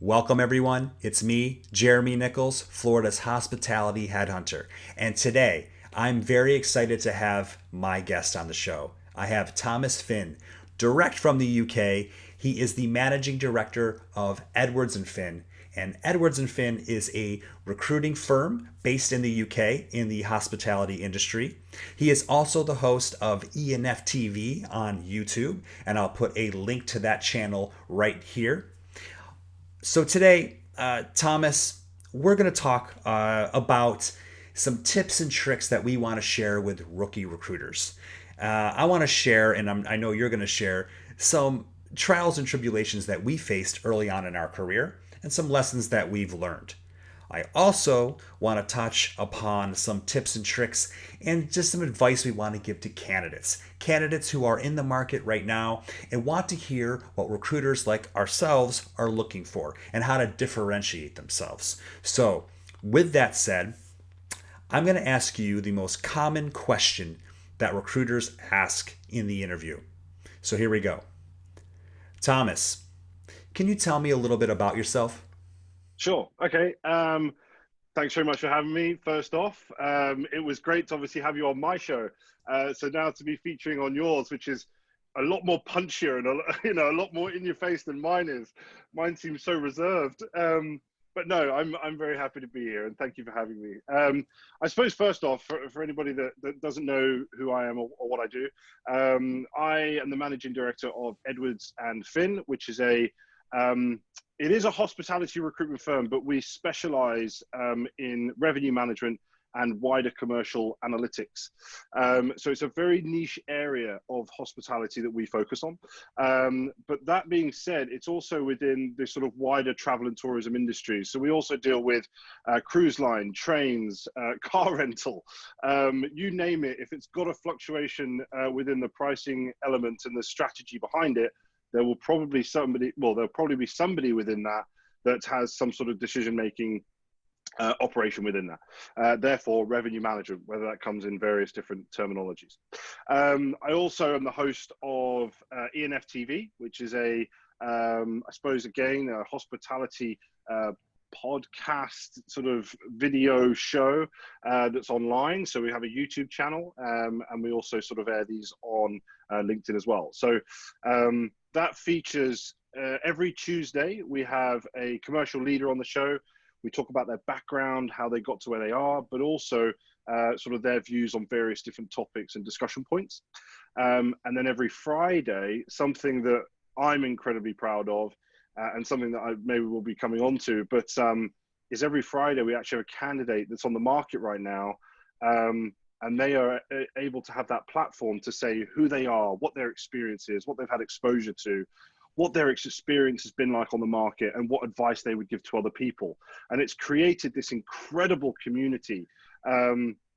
Welcome, everyone. It's me, Jeremy Nichols, Florida's hospitality headhunter. And today, I'm very excited to have my guest on the show. I have Thomas Finn, direct from the UK. He is the managing director of Edwards and Finn. And Edwards and Finn is a recruiting firm based in the UK in the hospitality industry. He is also the host of ENF TV on YouTube, and I'll put a link to that channel right here. So today, Thomas, we're going to talk about some tips and tricks that we want to share with rookie recruiters. I want to share, and I know you're going to share, some trials and tribulations that we faced early on in our career and some lessons that we've learned. I also want to touch upon some tips and tricks and just some advice we want to give to candidates who are in the market right now and want to hear what recruiters like ourselves are looking for and how to differentiate themselves. So, with that said, I'm going to ask you the most common question that recruiters ask in the interview. So, here we go. Thomas, can you tell me a little bit about yourself? Sure. Okay. Thanks very much for having me. First off, it was great to obviously have you on my show. So now to be featuring on yours, which is a lot more punchier and a lot more in your face than mine is. Mine seems so reserved. But no, I'm very happy to be here, and thank you for having me. I suppose first off, for anybody that doesn't know who I am or what I do, I am the managing director of Edwards and Finn, which is it is a hospitality recruitment firm, but we specialize in revenue management and wider commercial analytics. So it's a very niche area of hospitality that we focus on. But that being said, it's also within this sort of wider travel and tourism industry. So we also deal with cruise line, trains, car rental, you name it. If it's got a fluctuation within the pricing element and the strategy behind it, there'll probably be somebody within that has some sort of decision-making operation within that. Therefore, revenue management, whether that comes in various different terminologies. I also am the host of ENF TV, which is I suppose, again, a hospitality podcast sort of video show that's online. So we have a YouTube channel, and we also sort of air these on LinkedIn as well. So that features every Tuesday. We have a commercial leader on the show. We talk about their background, how they got to where they are, but also sort of their views on various different topics and discussion points. And then every Friday, something that I'm incredibly proud of, and something that I maybe will be coming on to, but is every Friday we actually have a candidate that's on the market right now, and they are able to have that platform to say who they are, what their experience is, what they've had exposure to, what their experience has been like on the market, and what advice they would give to other people. And it's created this incredible community.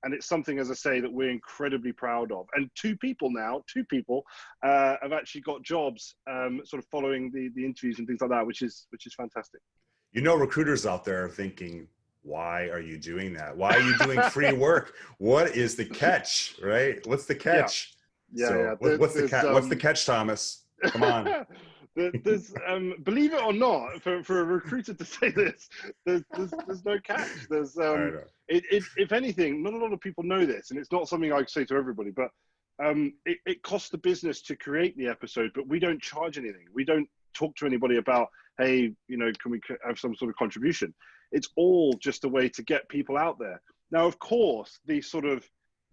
And it's something, as I say, that we're incredibly proud of. And two people have actually got jobs sort of following the interviews and things like that, which is fantastic. You know, recruiters out there are thinking, why are you doing that? Why are you doing free work? What is the catch, right? What's the Yeah, catch? yeah. What's the catch? What's the catch, Thomas? Come on. There's believe it or not, for a recruiter to say this, there's no catch. All right. If anything, not a lot of people know this, and it's not something I say to everybody, but it costs the business to create the episode, but we don't charge anything. We don't talk to anybody about, hey, can we have some sort of contribution? It's all just a way to get people out there. Now, of course, the sort of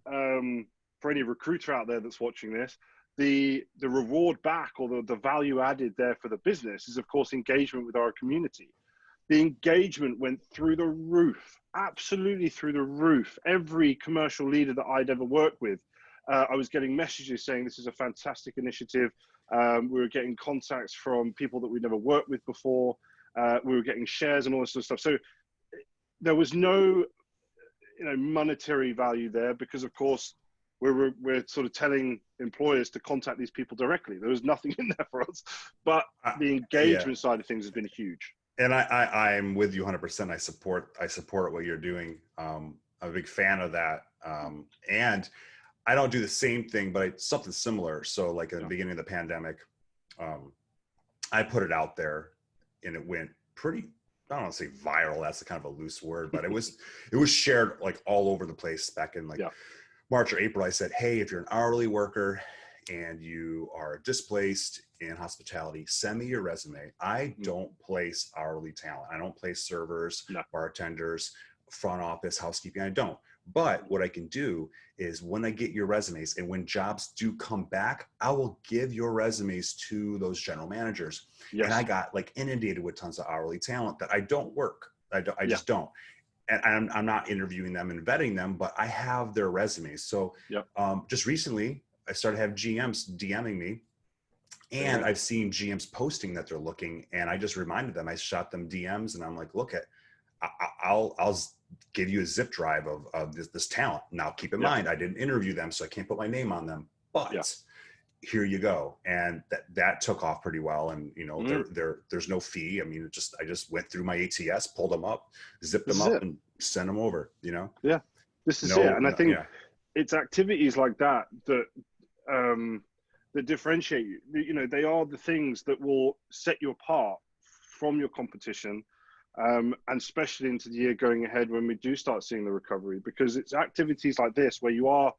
for any recruiter out there that's watching this, the reward back, or the value added there for the business, is of course engagement with our community. The engagement went through the roof, absolutely through the roof. Every commercial leader that I'd ever worked with, I was getting messages saying this is a fantastic initiative. We were getting contacts from people that we'd never worked with before. We were getting shares and all this sort of stuff. So there was no monetary value there, because of course we're sort of telling employers to contact these people directly. There was nothing in there for us, but the engagement side of things has been huge. And I'm with you 100%. I support what you're doing. I'm a big fan of that. And I don't do the same thing, but it's something similar. So like at the beginning of the pandemic, I put it out there and it went pretty, I don't want to say viral, that's a kind of a loose word, but it was shared like all over the place back in like Yeah. March or April. I said, hey, if you're an hourly worker and you are displaced in hospitality, send me your resume. I don't place hourly talent. I don't place servers, No. bartenders, front office, housekeeping. I don't. But what I can do is when I get your resumes and when jobs do come back, I will give your resumes to those general managers. Yes. And I got like inundated with tons of hourly talent that I don't work. I just don't. And I'm not interviewing them and vetting them, but I have their resumes. So just recently, I started to have GMs DMing me, and I've seen GMs posting that they're looking, and I just reminded them. I shot them DMs, and I'm like, look, I'll give you a zip drive of this talent. Now, keep in mind, I didn't interview them, so I can't put my name on them, but here you go. And that took off pretty well. And there's no fee. I mean, I just went through my ATS, pulled them up, zipped them up, and sent them over. Yeah, this is it. And I think it's activities like that that differentiate you. They are the things that will set you apart from your competition, and especially into the year going ahead when we do start seeing the recovery, because it's activities like this where you are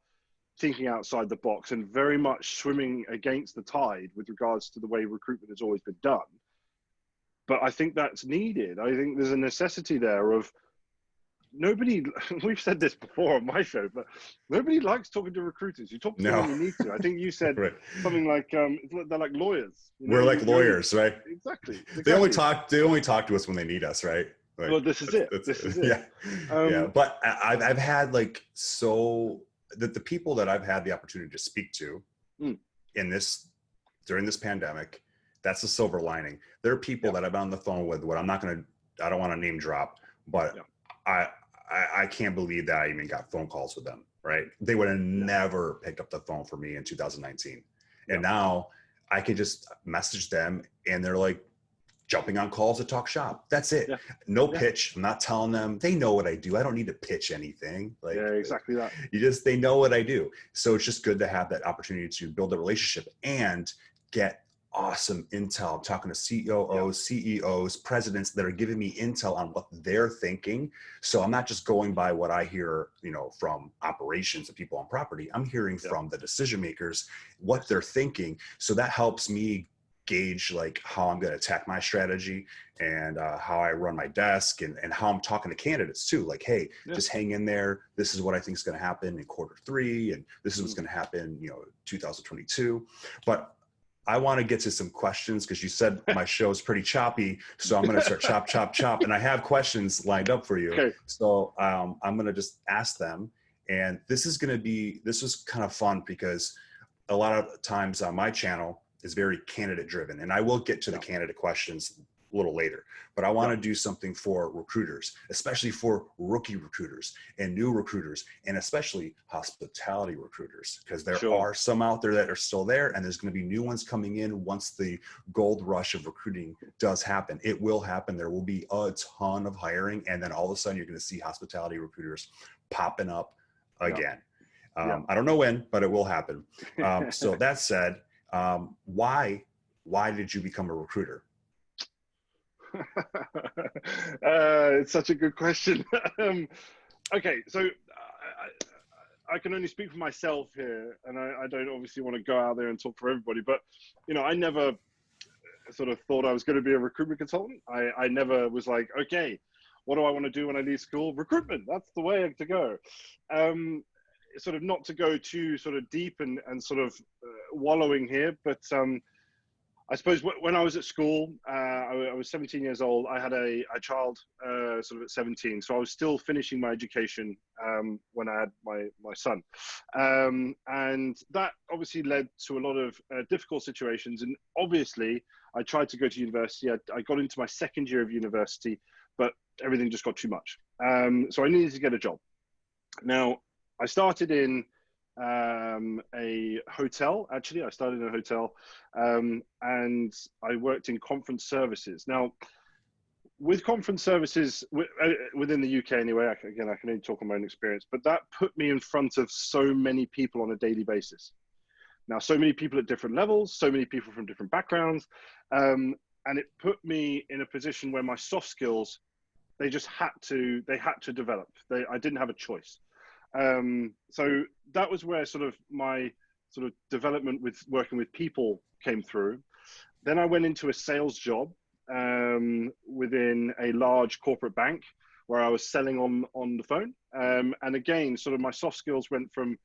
thinking outside the box and very much swimming against the tide with regards to the way recruitment has always been done. But I think that's needed. I think there's a necessity there of nobody, we've said this before on my show, but nobody likes talking to recruiters. You talk to them when you need to. I think you said something like, they're like lawyers. We're like lawyers, right? Exactly. They only talk to us when they need us, right? Like, well, this is it. Yeah. But I've had like, so that the people that I've had the opportunity to speak to during this pandemic, that's the silver lining. There are people that I've been on the phone with, I don't want to name drop, but I can't believe that I even got phone calls with them, right? They would have never picked up the phone for me in 2019. And now I can just message them and they're like jumping on calls to talk shop. That's it. No pitch. I'm not telling them. They know what I do. I don't need to pitch anything. Like, exactly that. They know what I do. So it's just good to have that opportunity to build a relationship and get awesome intel. I'm talking to COOs, CEOs, presidents that are giving me intel on what they're thinking. So I'm not just going by what I hear, from operations and people on property. I'm hearing from the decision makers, what they're thinking. So that helps me gauge like how I'm going to attack my strategy and how I run my desk and how I'm talking to candidates too. Like, hey, just hang in there. This is what I think is going to happen in Q3. And this is what's going to happen, 2022. But I want to get to some questions because you said my show is pretty choppy. So I'm going to start chop. And I have questions lined up for you. Okay. So I'm going to just ask them. And this was kind of fun because a lot of times on my channel is very candidate driven. And I will get to the candidate questions a little later, but I want to do something for recruiters, especially for rookie recruiters and new recruiters, and especially hospitality recruiters, because there are some out there that are still there, and there's going to be new ones coming in once the gold rush of recruiting does happen. It will happen. There will be a ton of hiring, and then all of a sudden you're going to see hospitality recruiters popping up again. I don't know when, but it will happen. So that said, why did you become a recruiter? It's such a good question. Okay, so I can only speak for myself here, and I don't obviously want to go out there and talk for everybody, but I never sort of thought I was going to be a recruitment consultant. I never was like, okay, what do I want to do when I leave school? Recruitment, that's the way to go. Sort of not to go too sort of deep and sort of wallowing here, but I suppose when I was at school, I was 17 years old. I had a child sort of at 17. So I was still finishing my education when I had my son. And that obviously led to a lot of difficult situations. And obviously, I tried to go to university. I got into my second year of university, but everything just got too much. So I needed to get a job. Now, I started in a hotel. Actually, I started in a hotel, and I worked in conference services. Now, with conference services within the UK anyway, I can only talk on my own experience, but that put me in front of so many people on a daily basis. Now, so many people at different levels, so many people from different backgrounds, and it put me in a position where my soft skills, they had to develop. I didn't have a choice. So that was where sort of my sort of development with working with people came through. Then I went into a sales job within a large corporate bank where I was selling on the phone. And again, sort of my soft skills went from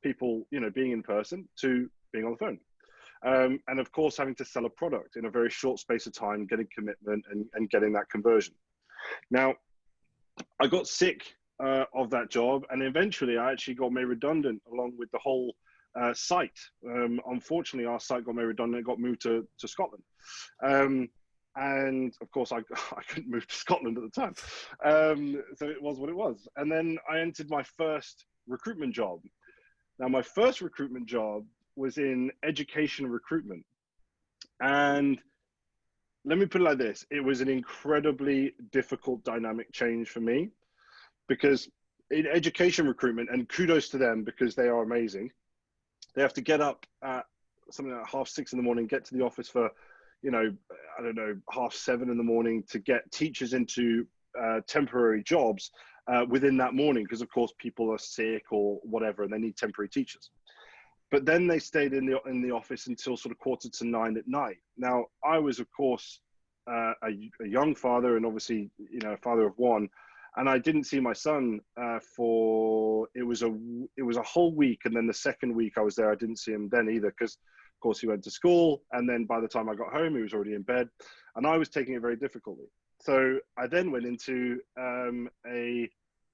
people, being in person to being on the phone. And of course, having to sell a product in a very short space of time, getting commitment and getting that conversion. Now, I got sick of that job, and eventually I actually got made redundant along with the whole site. Unfortunately, our site got made redundant, got moved to Scotland. And of course, I couldn't move to Scotland at the time. So it was what it was. And then I entered my first recruitment job. Now, my first recruitment job was in education recruitment. And let me put it like this. It was an incredibly difficult dynamic change for me, because in education recruitment, and kudos to them because they are amazing, they have to get up at something like 6:30 in the morning, get to the office for, 7:30 in the morning to get teachers into temporary jobs within that morning, because of course people are sick or whatever and they need temporary teachers. But then they stayed in the office until sort of 8:45 at night. Now, I was, of course, a young father, and obviously, a father of one, and I didn't see my son for it was a whole week, and then the second week I was there, I didn't see him then either, because, of course, he went to school, and then by the time I got home, he was already in bed, and I was taking it very difficultly. So I then went into a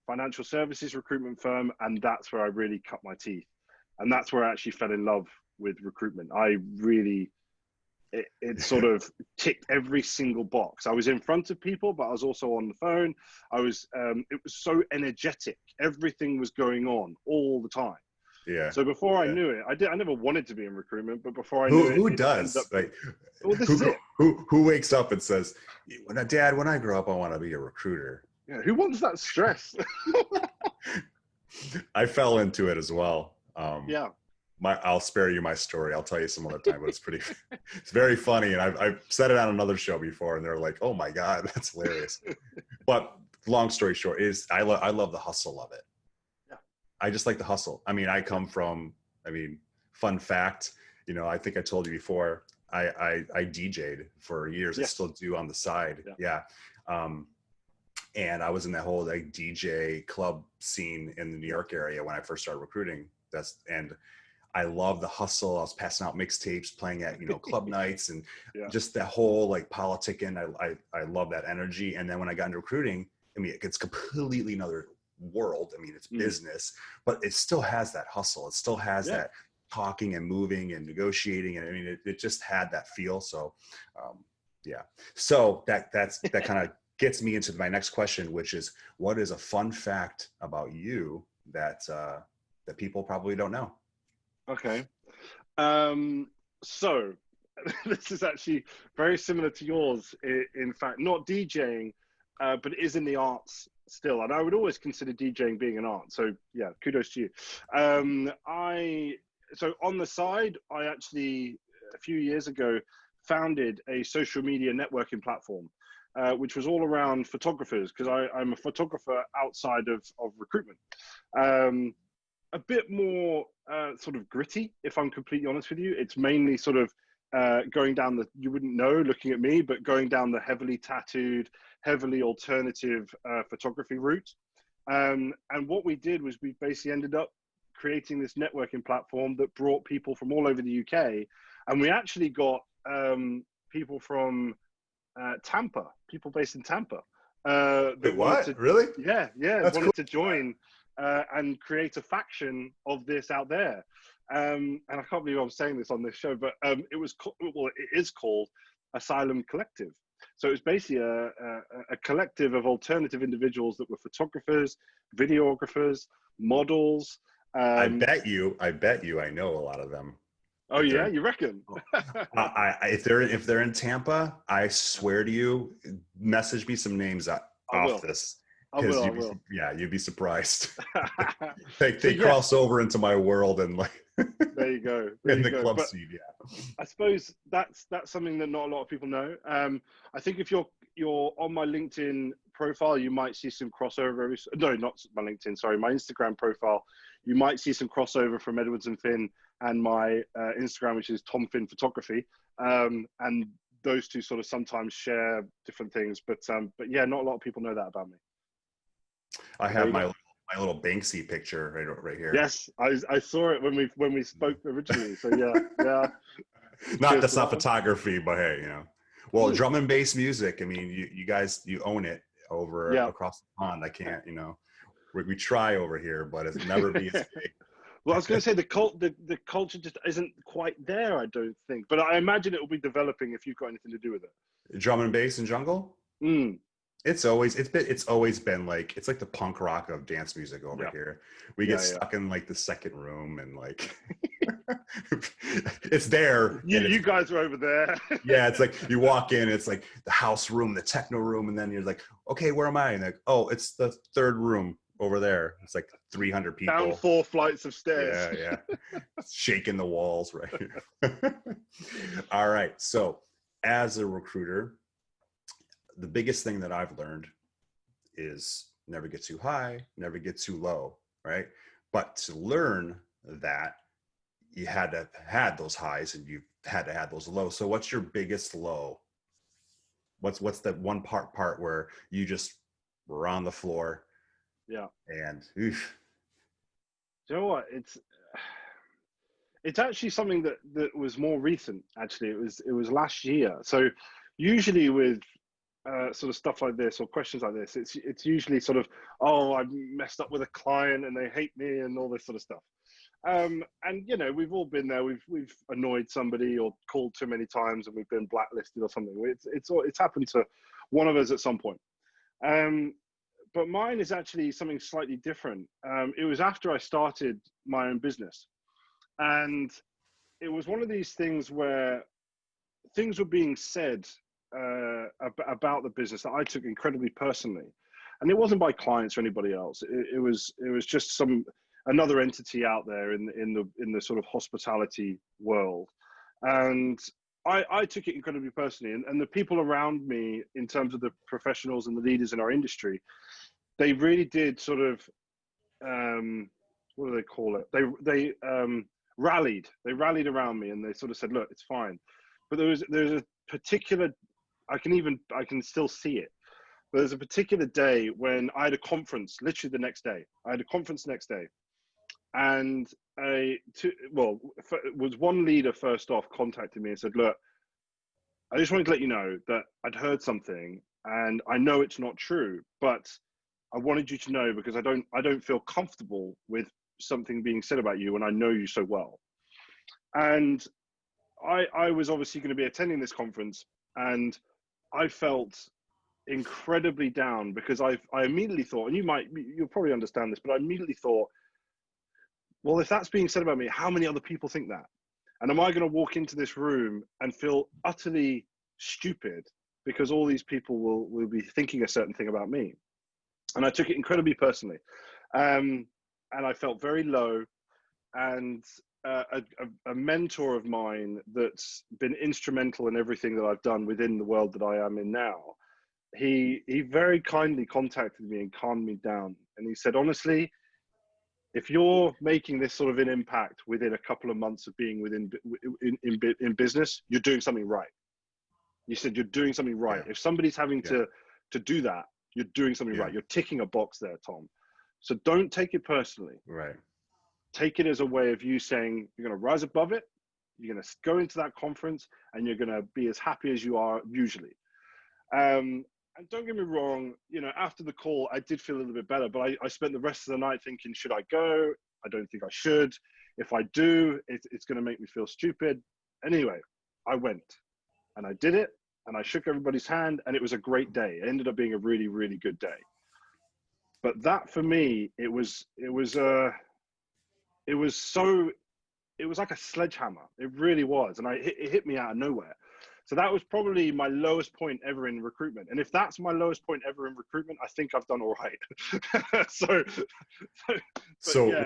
financial services recruitment firm, and that's where I really cut my teeth. And that's where I actually fell in love with recruitment. It sort of ticked every single box. I was in front of people, but I was also on the phone. It was so energetic. Everything was going on all the time. Yeah. So before I knew it, I never wanted to be in recruitment, but before I knew it, who it does? up, like, well, this is it. Who wakes up and says, Dad, when I grow up, I want to be a recruiter? Yeah, who wants that stress? I fell into it as well. Yeah. I'll spare you my story. I'll tell you some other time, but it's very funny. And I've said it on another show before, and they're like, oh my God, that's hilarious. But long story short is I love the hustle of it. Yeah. I just like the hustle. I mean, fun fact, I think I told you before, I DJ'd for years. Yes. I still do on the side. Yeah. And I was in that whole DJ club scene in the New York area when I first started recruiting. And I love the hustle. I was passing out mixtapes, playing at club nights, and just that whole politicking. I love that energy. And then when I got into recruiting, I mean, it's completely another world. I mean, it's business, but it still has that hustle. It still has that talking and moving and negotiating, and I mean, it just had that feel. So, So that kind of gets me into my next question, which is, what is a fun fact about you that people probably don't know? Okay. So this is actually very similar to yours. In fact, not DJing, but it is in the arts still. And I would always consider DJing being an art. So yeah, kudos to you. So on the side, I actually, a few years ago, founded a social media networking platform, which was all around photographers, because I'm a photographer outside of recruitment. A bit more sort of gritty, if I'm completely honest with you. It's mainly sort of going down you wouldn't know looking at me, but going down the heavily tattooed, heavily alternative photography route. And what we did was we basically ended up creating this networking platform that brought people from all over the UK. And we actually got people from Tampa, people based in Tampa. Wait, what? Really? Yeah. That's wanted cool. to join and create a faction of this out there. And I can't believe I'm saying this on this show, but it is called Asylum Collective. So it's basically a collective of alternative individuals that were photographers, videographers, models. I bet you I know a lot of them. Oh yeah, you reckon? If they're in Tampa, I swear to you, message me some names off this. I because will. I will. you'd be surprised. So They yes, cross over into my world and like there you go. There in you the go. club But scene. Yeah. I suppose that's something that not a lot of people know. I think if you're on my LinkedIn profile, you might see some crossover. No, not my LinkedIn. Sorry, my Instagram profile. You might see some crossover from Edwards and Finn and my Instagram, which is Tom Finn Photography. And those two sort of sometimes share different things. But yeah, not a lot of people know that about me. I have my little Banksy picture right here. Yes, I saw it when we spoke originally. So yeah. That's not photography, but hey, well, drum and bass music. I mean, you guys, you own it across the pond. I can't, we try over here, but it's never be as big. Well, I was going to say the culture just isn't quite there, I don't think. But I imagine it will be developing if you've got anything to do with it. Drum and bass and jungle. It's always been like, it's like the punk rock of dance music over here. We get stuck in like the second room and like it's there. You guys are over there. Yeah, it's like you walk in, it's like the house room, the techno room, and then you're like, okay, where am I? And like, oh, it's the third room over there. It's like 300 people down 4 flights of stairs. Yeah. Shaking the walls, right? All right. So as a recruiter, the biggest thing that I've learned is never get too high, never get too low, right? But to learn that, you had to have had those highs and you had to have those lows. So what's your biggest low? What's that one part where you just were on the floor? Yeah. And oof. Do you know what? It's actually something that was more recent. Actually, it was last year. So usually with sort of stuff like this or questions like this, it's usually sort of, oh, I messed up with a client and they hate me and all this sort of stuff. And we've all been there. We've annoyed somebody or called too many times and we've been blacklisted or something. It's happened to one of us at some point. But mine is actually something slightly different. It was after I started my own business, and it was one of these things where things were being said about the business that I took incredibly personally, and it wasn't by clients or anybody else. It was just another entity out there in the sort of hospitality world, and I took it incredibly personally. And the people around me, in terms of the professionals and the leaders in our industry, they really did sort of what do they call it? They rallied. They rallied around me, and they sort of said, "Look, it's fine." But there's a particular, I can still see it. But there's a particular day when I had a conference, literally the next day. I had a conference the next day. And was one leader first off contacted me and said, "Look, I just wanted to let you know that I'd heard something and I know it's not true, but I wanted you to know because I don't feel comfortable with something being said about you and I know you so well." And I was obviously going to be attending this conference, and I felt incredibly down because I immediately thought, and you'll probably understand this, but I immediately thought, well, if that's being said about me, how many other people think that? And am I going to walk into this room and feel utterly stupid because all these people will be thinking a certain thing about me? And I took it incredibly personally. And I felt very low. And a mentor of mine that's been instrumental in everything that I've done within the world that I am in now, he very kindly contacted me and calmed me down. And he said, honestly, if you're making this sort of an impact within a couple of months of being in business, you're doing something right. You said you're doing something right. Yeah. If somebody's having to do that, you're doing something right. You're ticking a box there, Tom. So don't take it personally. Right. Take it as a way of you saying you're going to rise above it. You're going to go into that conference and you're going to be as happy as you are usually. And don't get me wrong, after the call, I did feel a little bit better, but I spent the rest of the night thinking, should I go? I don't think I should. If I do, it's going to make me feel stupid. Anyway, I went and I did it and I shook everybody's hand and it was a great day. It ended up being a really, really good day. But that for me, it was like a sledgehammer. It really was. And it hit me out of nowhere. So that was probably my lowest point ever in recruitment. And if that's my lowest point ever in recruitment, I think I've done all right. So yeah,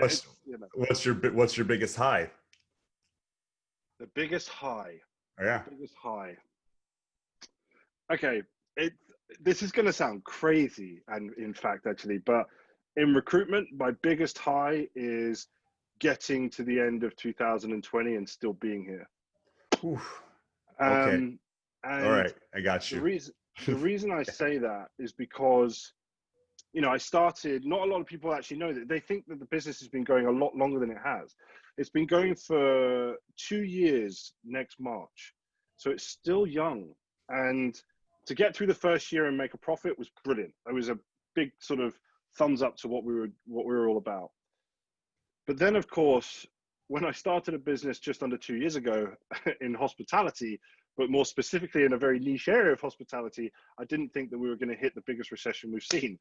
what's your biggest high? The biggest high. Oh, yeah. Biggest high. Okay, this is going to sound crazy, and in fact, actually, but in recruitment, my biggest high is getting to the end of 2020 and still being here. Oof. Okay. And All right, I got you. The reason I say that is because, you know, I started, not a lot of people actually know that. They think that the business has been going a lot longer than it has. It's been going for 2 years next March. So it's still young. And to get through the first year and make a profit was brilliant. It was a big sort of thumbs up to what we were all about. But then, of course, when I started a business just under 2 years ago in hospitality, but more specifically in a very niche area of hospitality, I didn't think that we were going to hit the biggest recession we've seen,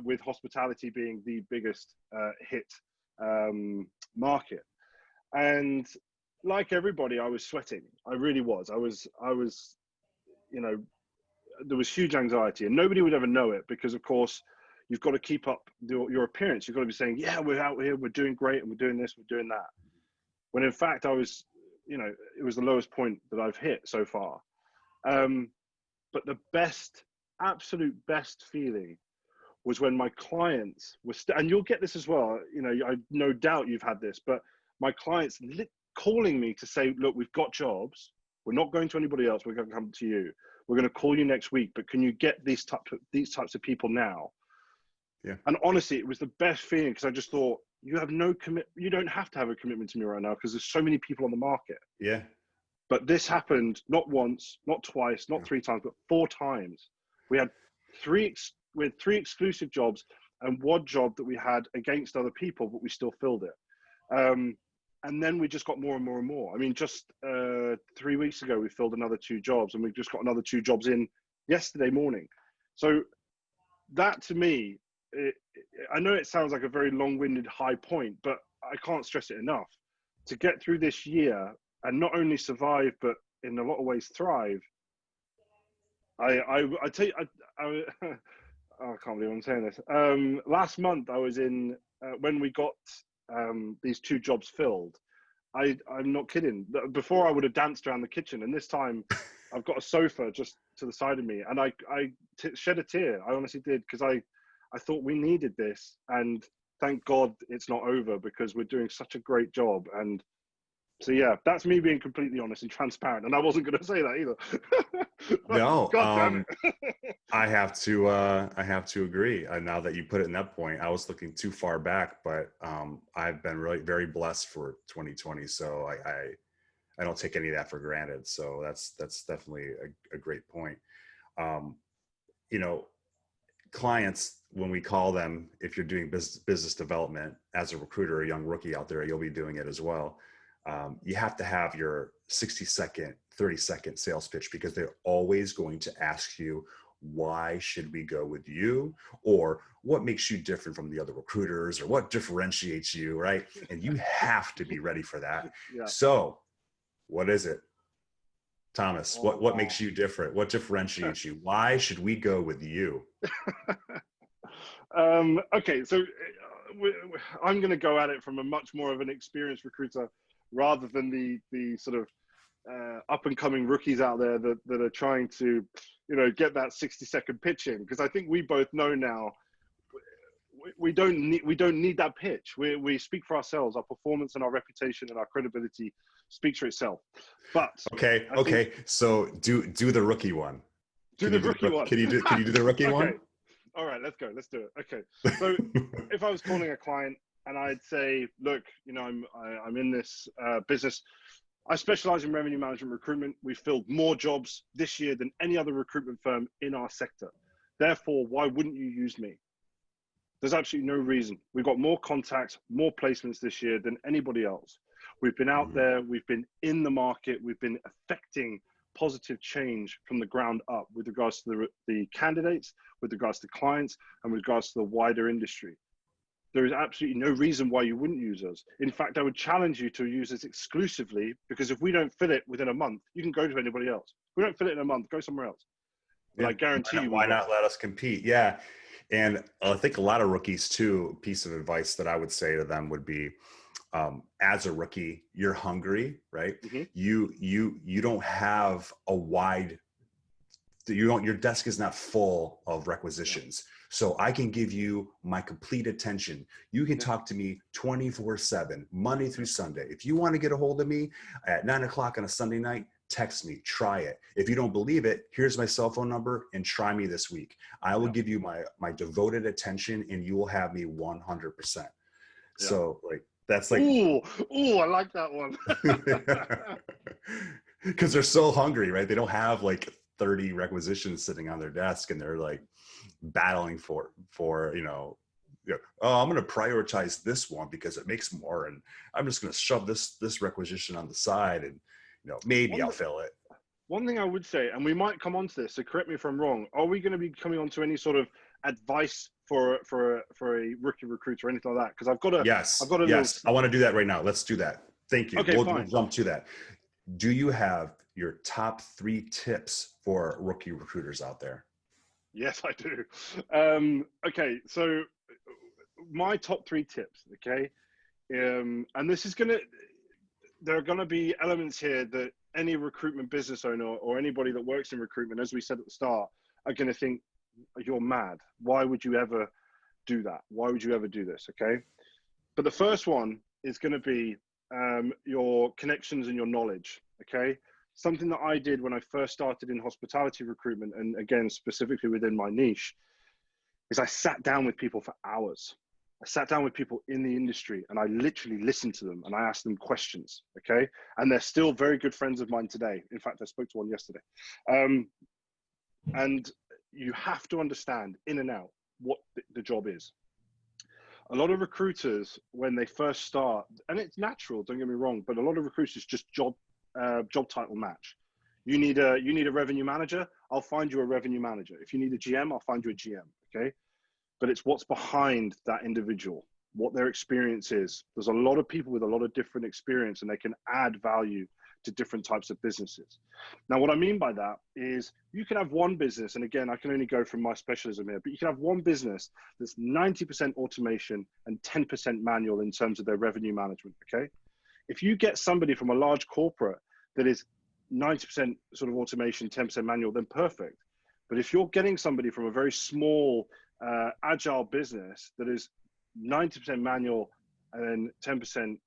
with hospitality being the biggest hit market. And like everybody, I was sweating. I really was. I was, you know, there was huge anxiety, and nobody would ever know it because, of course, you've got to keep up your appearance. You've got to be saying, yeah, we're out here, we're doing great, and we're doing this, we're doing that. When in fact, I was, you know, it was the lowest point that I've hit so far. But the best, absolute best feeling was when my clients were, and you'll get this as well, you know, I no doubt you've had this, but my clients calling me to say, look, we've got jobs. We're not going to anybody else. We're going to come to you. We're going to call you next week, but can you get these types of people now? Yeah. And honestly, it was the best feeling because I just thought, you have no you don't have to have a commitment to me right now because there's so many people on the market. Yeah. But this happened not once, not twice, not 3 times, but 4 times. We had three exclusive jobs and 1 job that we had against other people, but we still filled it. And then we just got more and more and more. I mean, just 3 weeks ago, we filled another 2 jobs, and we just got another 2 jobs in yesterday morning. So that to me, I know it sounds like a very long-winded high point, but I can't stress it enough. To get through this year and not only survive, but in a lot of ways thrive. I tell you, I can't believe I'm saying this. Last month, I was in, when we got these 2 jobs filled, I'm not kidding. Before I would have danced around the kitchen, and this time I've got a sofa just to the side of me, and I shed a tear. I honestly did, because I thought we needed this, and thank God it's not over because we're doing such a great job. And so, yeah, that's me being completely honest and transparent. And I wasn't going to say that either. No, God damn it. I have to agree. Now that you put it in that point, I was looking too far back, but I've been really very blessed for 2020. So I don't take any of that for granted. So that's definitely a great point. You know, clients, when we call them, if you're doing business development as a recruiter, a young rookie out there, you'll be doing it as well. You have to have your 60-second, 30-second sales pitch, because they're always going to ask you, why should we go with you? Or what makes you different from the other recruiters? Or what differentiates you, right? And you have to be ready for that. Yeah. So what is it? Thomas, what makes you different? What differentiates you? Why should we go with you? Okay, so I'm going to go at it from a much more of an experienced recruiter rather than the sort of up and coming rookies out there that are trying to, you know, get that 60-second pitch in. Because I think we both know now we don't need that pitch. We speak for ourselves. Our performance and our reputation and our credibility speaks for itself. But okay. So do the rookie one. Can you do the rookie one? All right, let's go. Let's do it. Okay. So if I was calling a client and I'd say, look, you know, I'm in this business. I specialize in revenue management recruitment. We filled more jobs this year than any other recruitment firm in our sector. Therefore, why wouldn't you use me? There's absolutely no reason. We've got more contacts, more placements this year than anybody else. We've been out there, we've been in the market, we've been affecting positive change from the ground up with regards to the candidates, with regards to clients, and with regards to the wider industry. There is absolutely no reason why you wouldn't use us. In fact, I would challenge you to use us exclusively, because if we don't fill it within a month, you can go to anybody else. we don't fill it in a month, go somewhere else. But I guarantee you, why not let us compete? Yeah. And I think a lot of rookies too, piece of advice that I would say to them would be, as a rookie, you're hungry, right? Mm-hmm. You don't have a wide, your desk is not full of requisitions. Yeah. So I can give you my complete attention. You can talk to me 24/7, Monday through Sunday. If you want to get a hold of me at 9 o'clock on a Sunday night, text me, try it. If you don't believe it, here's my cell phone number and try me this week. I will give you my devoted attention and you will have me 100%. So like, that's like, ooh, I like that one. Because they're so hungry, right? They don't have like 30 requisitions sitting on their desk and they're like battling for oh, I'm going to prioritize this one because it makes more, and I'm just going to shove this requisition on the side, and maybe I'll fill it. One thing I would say, and we might come on to this, so correct me if I'm wrong, are we going to be coming on to any sort of advice for a rookie recruiter or anything like that? Because I've got a I want to do that right now. Let's do that. Thank you. Okay, we'll jump to that. Do you have your top 3 tips for rookie recruiters out there? Yes, I do. Okay, so my top 3 tips, okay? And this is there are going to be elements here that any recruitment business owner or anybody that works in recruitment, as we said at the start, are going to think, you're mad. Why would you ever do that? Why would you ever do this, okay? But the first one is going to be your connections and your knowledge, okay? Something that I did when I first started in hospitality recruitment, and again, specifically within my niche, is I sat down with people for hours. I sat down with people in the industry and I literally listened to them and I asked them questions, okay? And they're still very good friends of mine today. In fact, I spoke to one yesterday. And you have to understand in and out what the job is. A lot of recruiters, when they first start, and it's natural, don't get me wrong, but a lot of recruiters just job title match. You need a revenue manager, I'll find you a revenue manager. If you need a GM, I'll find you a GM, okay? But it's what's behind that individual, what their experience is. There's a lot of people with a lot of different experience and they can add value to different types of businesses. Now, what I mean by that is you can have one business, and again, I can only go from my specialism here, but you can have one business that's 90% automation and 10% manual in terms of their revenue management, okay? If you get somebody from a large corporate that is 90% sort of automation, 10% manual, then perfect. But if you're getting somebody from a very small, agile business that is 90% manual and then 10%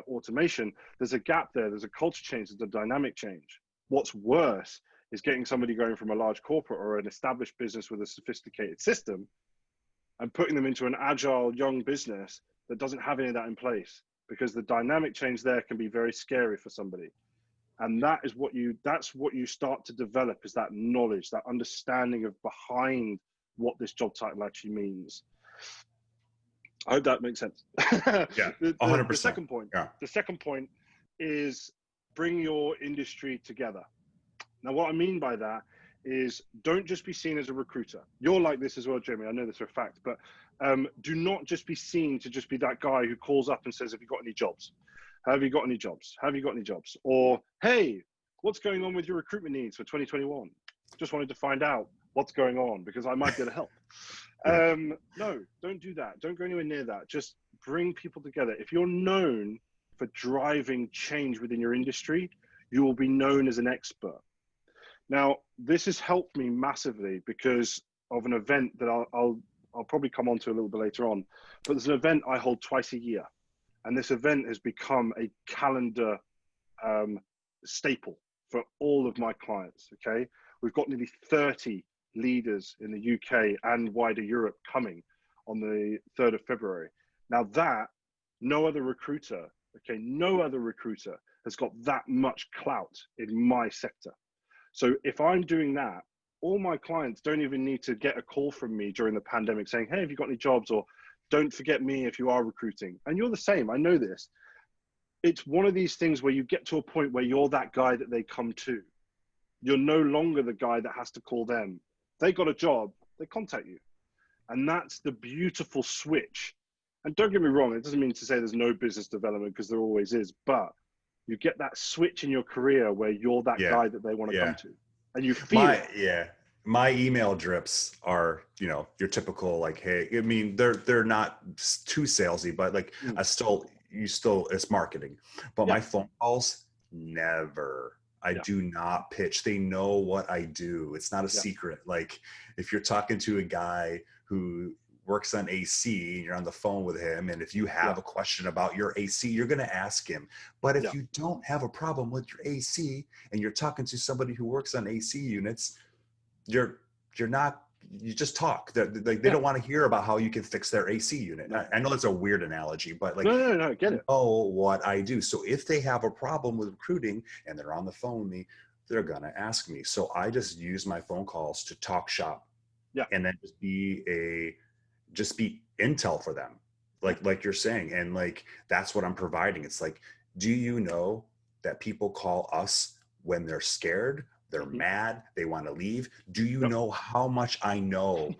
automation, there's a gap there. There's a culture change. There's a dynamic change. What's worse is getting somebody going from a large corporate or an established business with a sophisticated system and putting them into an agile young business that doesn't have any of that in place, because the dynamic change there can be very scary for somebody. And that's what you start to develop, is that knowledge, that understanding of behind what this job title actually means. I hope that makes sense. Yeah, 100%. The second point is bring your industry together. Now, what I mean by that is don't just be seen as a recruiter. You're like this as well, Jeremy. I know this for a fact, but do not just be seen to just be that guy who calls up and says, have you got any jobs? Have you got any jobs? Have you got any jobs? Or, hey, what's going on with your recruitment needs for 2021? Just wanted to find out what's going on because I might be able to help. No, don't do that. Don't go anywhere near that. Just bring people together. If you're known for driving change within your industry, you will be known as an expert. Now, this has helped me massively because of an event that I'll probably come on to a little bit later on, but there's an event I hold twice a year. And this event has become a calendar staple for all of my clients, okay? We've got nearly 30 leaders in the UK and wider Europe coming on the 3rd of February. Now that, no other recruiter has got that much clout in my sector. So if I'm doing that, all my clients don't even need to get a call from me during the pandemic saying, hey, have you got any jobs? Or don't forget me if you are recruiting. And you're the same, I know this. It's one of these things where you get to a point where you're that guy that they come to. You're no longer the guy that has to call them. They got a job, they contact you. And that's the beautiful switch. And don't get me wrong, it doesn't mean to say there's no business development, because there always is, but you get that switch in your career where you're that guy that they want to come to. and you feel it. My email drips are, your typical, like, hey, I mean, they're not too salesy, but like it's marketing. But my phone calls, never. I do not pitch. They know what I do. It's not a secret. Like, if you're talking to a guy who works on AC and you're on the phone with him, and if you have a question about your AC, you're going to ask him. But if you don't have a problem with your AC and you're talking to somebody who works on AC units, you just talk. They don't want to hear about how you can fix their AC unit. I know that's a weird analogy, but like, no, get it. Know what I do. So if they have a problem with recruiting and they're on the phone with me, they're gonna ask me. So I just use my phone calls to talk shop, and then just be intel for them, like you're saying, and like that's what I'm providing. It's like, do you know that people call us when they're scared? They're mad, they want to leave. Do you know how much I know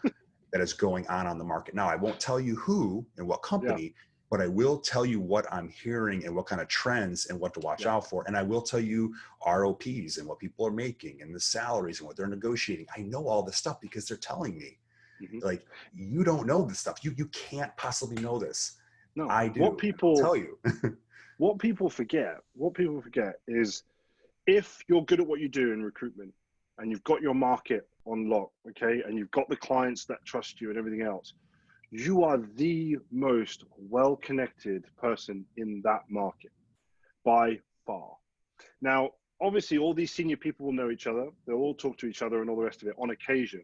that is going on the market? Now, I won't tell you who and what company, but I will tell you what I'm hearing and what kind of trends and what to watch out for. And I will tell you ROPs and what people are making and the salaries and what they're negotiating. I know all this stuff because they're telling me. Like, you don't know this stuff. You can't possibly know this. No, I do. What people I'll tell you. what people forget is, if you're good at what you do in recruitment and you've got your market on lock, okay, and you've got the clients that trust you and everything else, you are the most well-connected person in that market by far. Now, obviously, all these senior people will know each other. They'll all talk to each other and all the rest of it on occasion.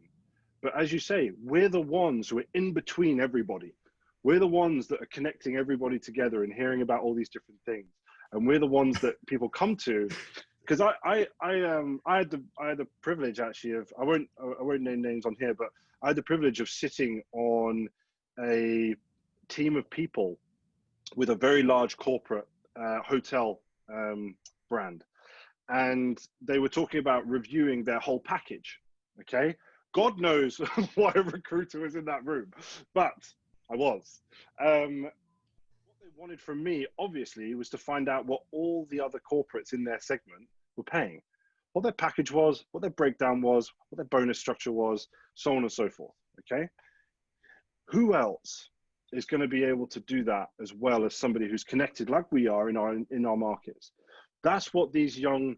But as you say, we're the ones who are in between everybody. We're the ones that are connecting everybody together and hearing about all these different things. And we're the ones that people come to. Because I had the privilege, actually, of I won't name names on here, but I had the privilege of sitting on a team of people with a very large corporate hotel brand, and they were talking about reviewing their whole package. Okay, God knows why a recruiter was in that room, but I was. What they wanted from me, obviously, was to find out what all the other corporates in their segment were paying, what their package was, what their breakdown was, what their bonus structure was, so on and so forth. Okay, who else is going to be able to do that as well as somebody who's connected like we are in our markets? That's what these young,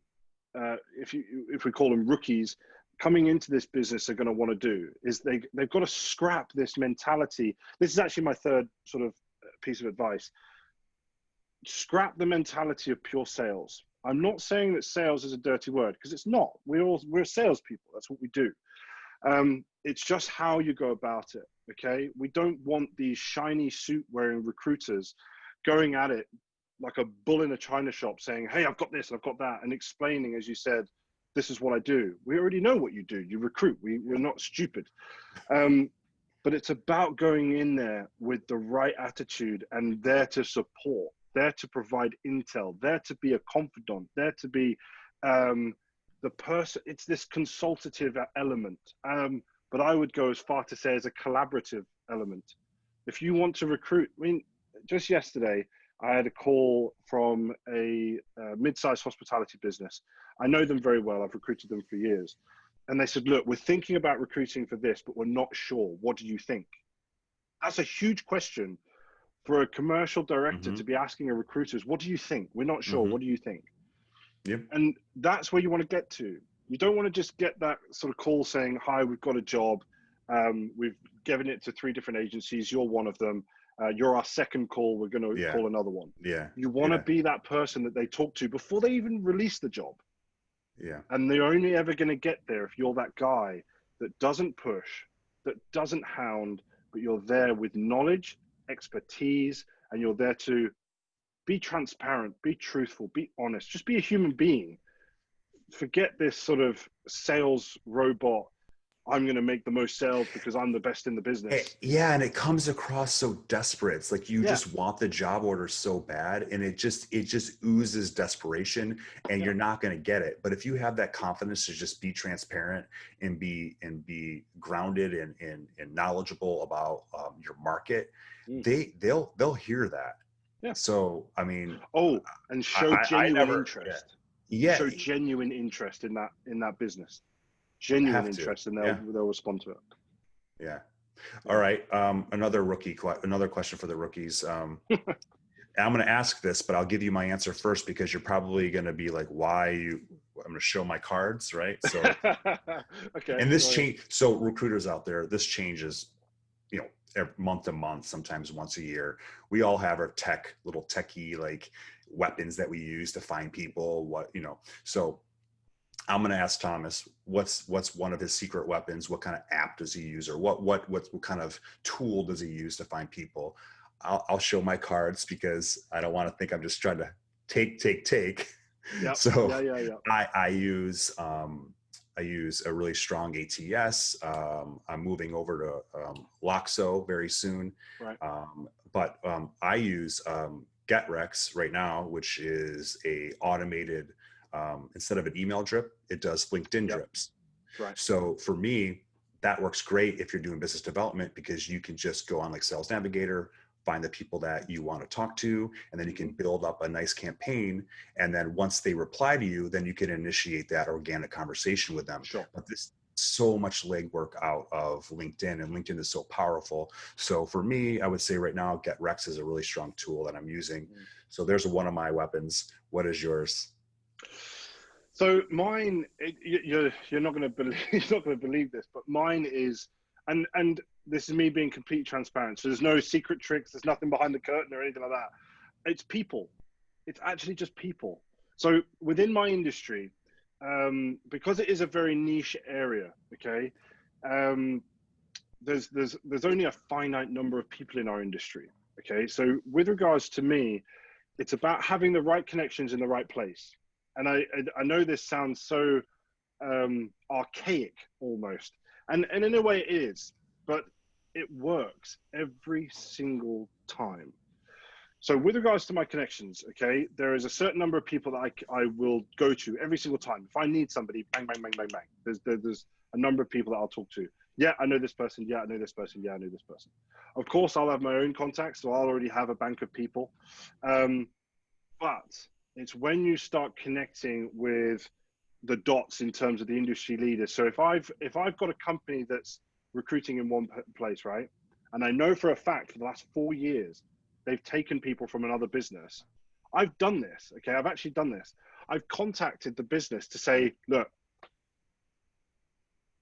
if we call them rookies, coming into this business are going to want to do. Is they've got to scrap this mentality. This is actually my third sort of piece of advice. Scrap the mentality of pure sales. I'm not saying that sales is a dirty word, because it's not. We're salespeople. That's what we do. It's just how you go about it. Okay, we don't want these shiny suit wearing recruiters going at it like a bull in a china shop saying, hey, I've got this, I've got that, and explaining, as you said, this is what I do. We already know what you do. You recruit. We're not stupid. But it's about going in there with the right attitude and there to support, there to provide intel, there to be a confidant, there to be the person. It's this consultative element. But I would go as far to say as a collaborative element. If you want to recruit, I mean, just yesterday, I had a call from a mid-sized hospitality business. I know them very well. I've recruited them for years. And they said, look, we're thinking about recruiting for this, but we're not sure. What do you think? That's a huge question for a commercial director to be asking a recruiter. What do you think? We're not sure. What do you think? Yep. And that's where you want to get to. You don't want to just get that sort of call saying, hi, we've got a job. We've given it to 3 different agencies. You're one of them. You're our second call. We're going to call another one. Yeah. You want to be that person that they talk to before they even release the job. Yeah. And they're only ever going to get there if you're that guy that doesn't push, that doesn't hound, but you're there with knowledge, expertise, and you're there to be transparent, be truthful, be honest, just be a human being. Forget this sort of sales robot. I'm going to make the most sales because I'm the best in the business. Yeah, and it comes across so desperate. It's like you just want the job order so bad, and it just oozes desperation, and you're not going to get it. But if you have that confidence to just be transparent and be grounded and knowledgeable about your market, they'll hear that. Yeah. So I mean, and show genuine interest. Show genuine interest in that business. genuine interest, and they'll respond to it. Yeah. All right. Another question for the rookies. I'm going to ask this, but I'll give you my answer first because you're probably going to be like, I'm going to show my cards, right? So, okay. And this change. So recruiters out there, this changes, month to month, sometimes once a year. We all have our little techie like weapons that we use to find people. So I'm going to ask Thomas, what's one of his secret weapons? What kind of app does he use, or what kind of tool does he use to find people? I'll show my cards because I don't want to think I'm just trying to take. Yep. So Yeah. I use a really strong ATS. I'm moving over to Loxo very soon. Right. But I use GetRex right now, which is a automated, instead of an email drip, it does LinkedIn drips. Right. So for me, that works great if you're doing business development, because you can just go on like Sales Navigator, find the people that you want to talk to, and then you can build up a nice campaign. And then once they reply to you, then you can initiate that organic conversation with them. Sure. But there's so much legwork out of LinkedIn, and LinkedIn is so powerful. So for me, I would say right now, GetRex is a really strong tool that I'm using. So there's one of my weapons. What is yours? So mine, you're not going to believe this, but mine is, and this is me being completely transparent. So there's no secret tricks. There's nothing behind the curtain or anything like that. It's people. It's actually just people. So within my industry, because it is a very niche area, okay, there's only a finite number of people in our industry, okay. So with regards to me, it's about having the right connections in the right place. And I know this sounds so archaic almost, and in a way it is, but it works every single time. So with regards to my connections, okay, there is a certain number of people that I will go to every single time. If I need somebody, bang, bang, bang, bang, bang. There's a number of people that I'll talk to. Yeah, I know this person. Yeah, I know this person. Yeah, I know this person. Of course, I'll have my own contacts, so I'll already have a bank of people. But it's when you start connecting with the dots in terms of the industry leaders. So if I've got a company that's recruiting in one place, right, and I know for a fact for the last 4 years they've taken people from another business, I've done this. Okay, I've actually done this. I've contacted the business to say, look,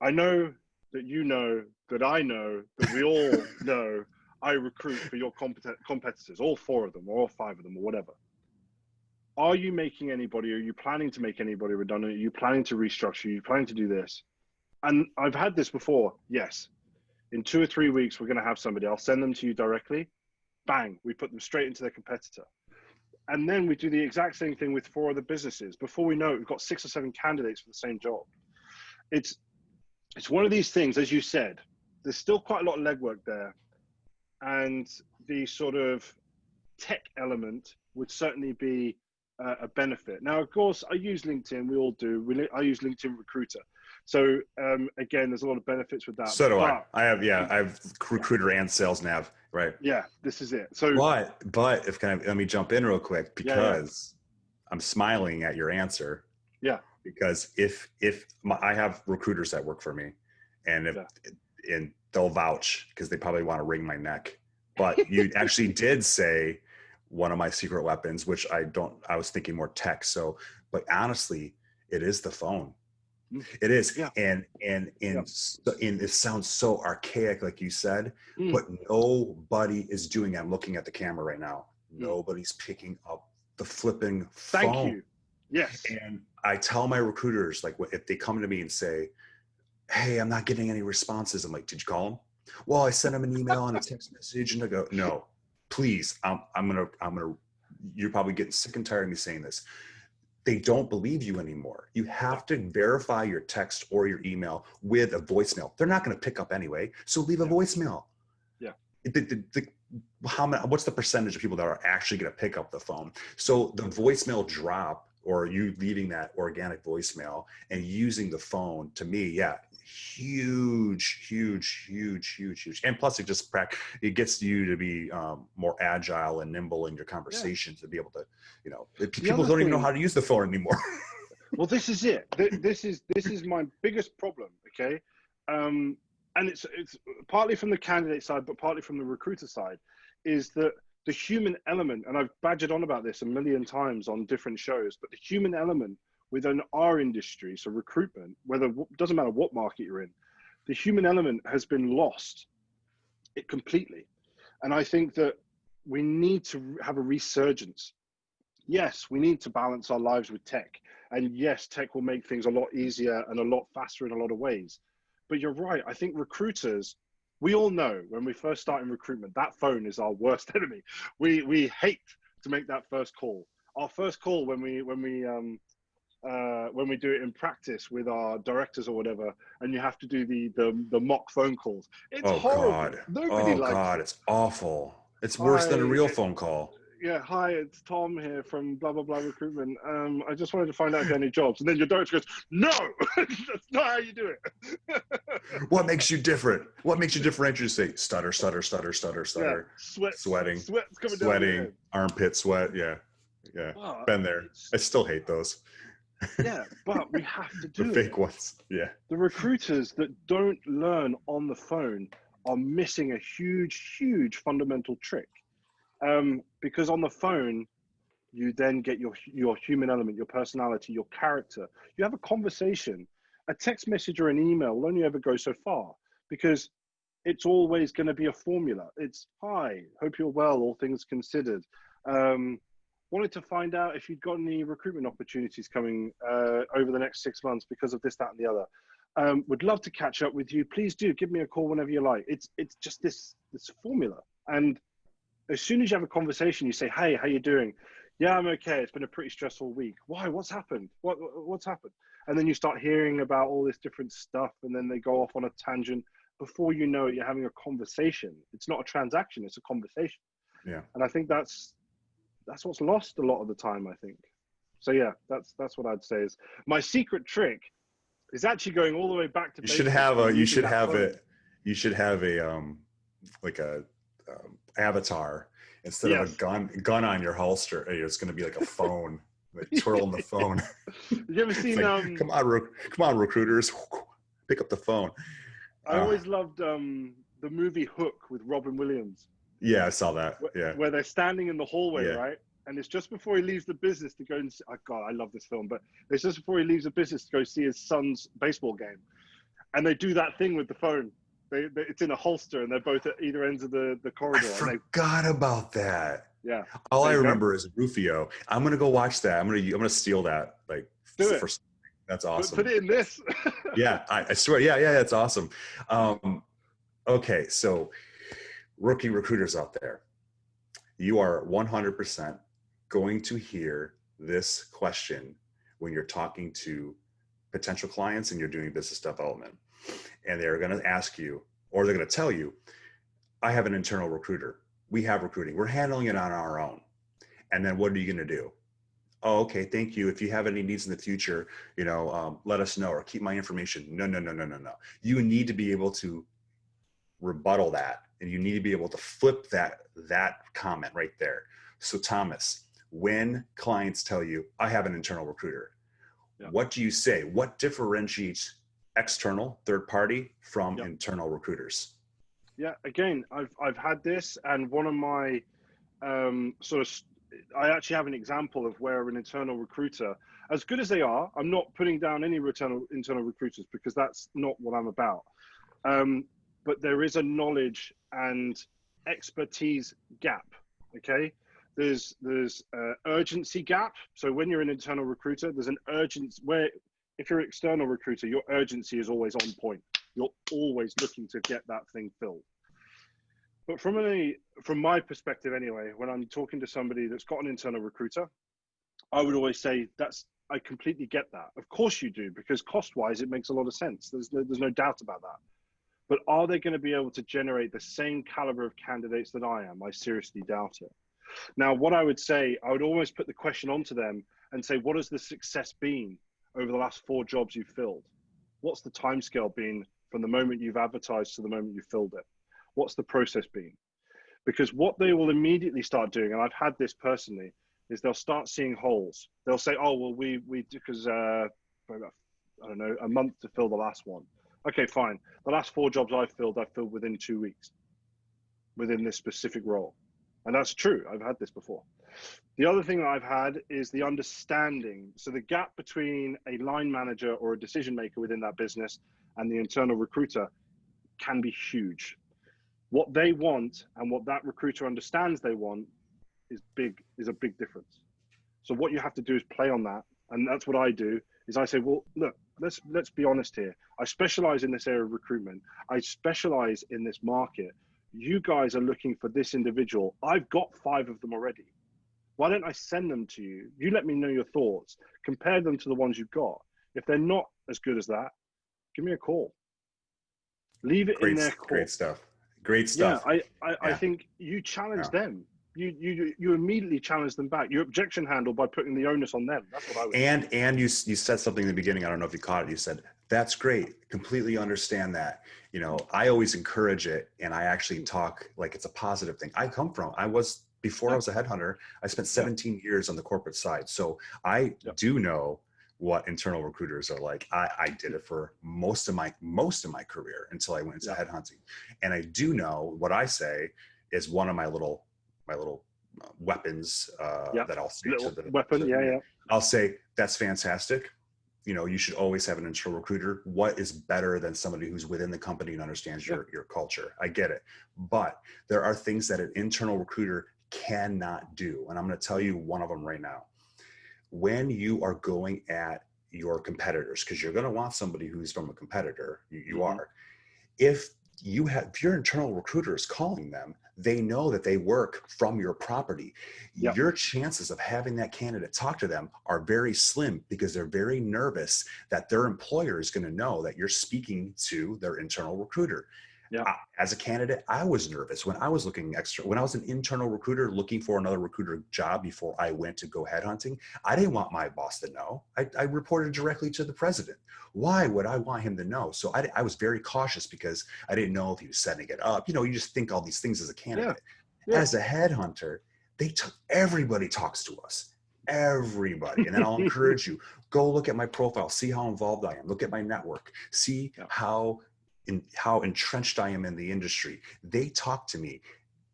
I know that you know that I know that we all know I recruit for your competitors, all 4 of them or all 5 of them or whatever. Are you making anybody? Are you planning to make anybody redundant? Are you planning to restructure? Are you planning to do this? And I've had this before. Yes. In 2 or 3 weeks, we're going to have somebody. I'll send them to you directly. Bang. We put them straight into their competitor. And then we do the exact same thing with 4 other businesses. Before we know it, we've got 6 or 7 candidates for the same job. It's one of these things, as you said, there's still quite a lot of legwork there. And the sort of tech element would certainly be a benefit. Now, of course, I use LinkedIn. We all do. I use LinkedIn Recruiter. So again, there's a lot of benefits with that. So do I. I have Recruiter and Sales Nav, right? Yeah, this is it. So, but let me jump in real quick because I'm smiling at your answer. Yeah. Because I have recruiters that work for me, and they'll vouch because they probably want to wring my neck. But you actually did say one of my secret weapons, which I was thinking more tech. So, but honestly, it is the phone. It is. Yeah. And it sounds so archaic, like you said, but nobody is doing it. I'm looking at the camera right now. Nobody's picking up the flipping phone. Thank you. Yes. And I tell my recruiters, like, if they come to me and say, hey, I'm not getting any responses. I'm like, did you call them? Well, I sent them an email and a text message, and I go, no, please, I'm gonna, you're probably getting sick and tired of me saying this. They don't believe you anymore. You have to verify your text or your email with a voicemail. They're not going to pick up anyway. So leave a voicemail. Yeah. What's the percentage of people that are actually going to pick up the phone? So the voicemail drop, or you leaving that organic voicemail and using the phone, to me, huge. And plus it gets you to be more agile and nimble in your conversations, to be able to, people don't even know how to use the phone anymore. Well, this is it. This is my biggest problem. Okay, and it's partly from the candidate side, but partly from the recruiter side, is that the human element, and I've badgered on about this a million times on different shows, but the human element within our industry, so recruitment, whether doesn't matter what market you're in, the human element has been lost it completely. And I think that we need to have a resurgence. Yes, we need to balance our lives with tech. And yes, tech will make things a lot easier and a lot faster in a lot of ways. But you're right. I think recruiters, we all know when we first start in recruitment, that phone is our worst enemy. We hate to make that first call. Our first call when we do it in practice with our directors or whatever, and you have to do the mock phone calls. It's horrible. God. Nobody likes God, it. it's awful. It's worse than a real phone call. Yeah, hi, it's Tom here from blah, blah, blah recruitment. I just wanted to find out if you have any jobs. And then your director goes, no, that's not how you do it. What makes you different? What makes you differentiate? Say stutter, stutter, stutter, stutter, stutter. Yeah, sweating, sweat's coming sweating, down armpit sweat. Yeah. But Been there. I still hate those. Yeah, but we have to do the fake ones. Yeah. The recruiters that don't learn on the phone are missing a huge fundamental trick. Because on the phone, you then get your human element, your personality, your character. You have a conversation. A text message or an email will only ever go so far because it's always going to be a formula. It's, hi, hope you're well, all things considered. Wanted to find out if you'd got any recruitment opportunities coming over the next 6 months because of this, that, and the other. Would love to catch up with you. Please do give me a call whenever you like. It's just this formula. And as soon as you have a conversation, you say, hey, how you doing? Yeah, I'm okay. It's been a pretty stressful week. Why? What's happened? What's happened? And then you start hearing about all this different stuff, and then they go off on a tangent. Before you know it, you're having a conversation. It's not a transaction, it's a conversation. Yeah. And I think that's what's lost a lot of the time, I think. So yeah, that's what I'd say is my secret trick is actually going all the way back to you should have a like a avatar instead of a gun on your holster. It's going to be like a phone, like twirling the phone. You ever seen like, come on recruiters, pick up the phone. I always loved the movie Hook with Robin Williams. Yeah, I saw that. Where they're standing in the hallway, right? And it's just before he leaves the business to go and see, oh God, I love this film, but it's just before he leaves the business to go see his son's baseball game. And they do that thing with the phone. It's in a holster and they're both at either ends of the corridor. I forgot about that. Yeah. All I remember is Rufio. I'm going to go watch that. I'm going to steal that. Like, do it. That's awesome. Put it in this. Yeah, I swear. Yeah, that's awesome. Okay, so rookie recruiters out there, you are 100% going to hear this question when you're talking to potential clients and you're doing business development. And they're going to ask you, or they're going to tell you, I have an internal recruiter. We have recruiting. We're handling it on our own. And then what are you going to do? Oh, okay, thank you. If you have any needs in the future, let us know or keep my information. No. You need to be able to rebuttal that, and you need to be able to flip that comment right there. So Thomas, when clients tell you, I have an internal recruiter, what do you say? What differentiates external third party from internal recruiters? Yeah, again, I've had this, and one of my I actually have an example of where an internal recruiter, as good as they are, I'm not putting down any internal recruiters because that's not what I'm about. But there is a knowledge and expertise gap. Okay, there's urgency gap. So when you're an internal recruiter, there's an urgency where if you're an external recruiter, your urgency is always on point. You're always looking to get that thing filled. But from my perspective anyway, when I'm talking to somebody that's got an internal recruiter, I would always say I completely get that. Of course you do, because cost-wise, it makes a lot of sense. There's no doubt about that. But are they going to be able to generate the same caliber of candidates that I am? I seriously doubt it. Now, what I would say, I would always put the question onto them and say, what has the success been over the last 4 jobs you've filled? What's the timescale been from the moment you've advertised to the moment you filled it? What's the process been? Because what they will immediately start doing, and I've had this personally, is they'll start seeing holes. They'll say, oh, well, we because I don't know, a month to fill the last one. Okay, fine. The last 4 jobs I filled within 2 weeks within this specific role. And that's true. I've had this before. The other thing that I've had is the understanding. So the gap between a line manager or a decision maker within that business and the internal recruiter can be huge. What they want and what that recruiter understands they want is a big difference. So what you have to do is play on that. And that's what I do is I say, well, look, let's be honest here. I specialize in this area of recruitment. I specialize in this market. You guys are looking for this individual. I've got 5 of them already. Why don't I send them to you? You let me know your thoughts. Compare them to the ones you've got. If they're not as good as that, give me a call. Leave it in their court. Great stuff. Great stuff. Yeah, I think you challenge them. You immediately challenge them back. You objection handle by putting the onus on them. That's what I would say. And you said something in the beginning. I don't know if you caught it. You said, that's great. Completely understand that. You know, I always encourage it. And I actually talk like it's a positive thing. Before I was a headhunter, I spent 17 years on the corporate side. So I do know what internal recruiters are like. I did it for most of my career until I went into headhunting. And I do know what I say is one of my little weapons that I'll say to the weapon. I'll say, that's fantastic. You know, you should always have an internal recruiter. What is better than somebody who's within the company and understands your culture? I get it. But there are things that an internal recruiter cannot do. And I'm going to tell you one of them right now. When you are going at your competitors, because you're going to want somebody who's from a competitor, you are. If your internal recruiter is calling them, they know that they work from your property. Your chances of having that candidate talk to them are very slim because they're very nervous that their employer is going to know that you're speaking to their internal recruiter. As a candidate, I was nervous when I was when I was an internal recruiter looking for another recruiter job before I went to go headhunting. I didn't want my boss to know. I reported directly to the president. Why would I want him to know? So I was very cautious because I didn't know if he was setting it up. You know, you just think all these things as a candidate. As a headhunter, everybody talks to us. Everybody. And then I'll encourage you, go look at my profile, see how involved I am. Look at my network, see how entrenched I am in the industry. They talk to me.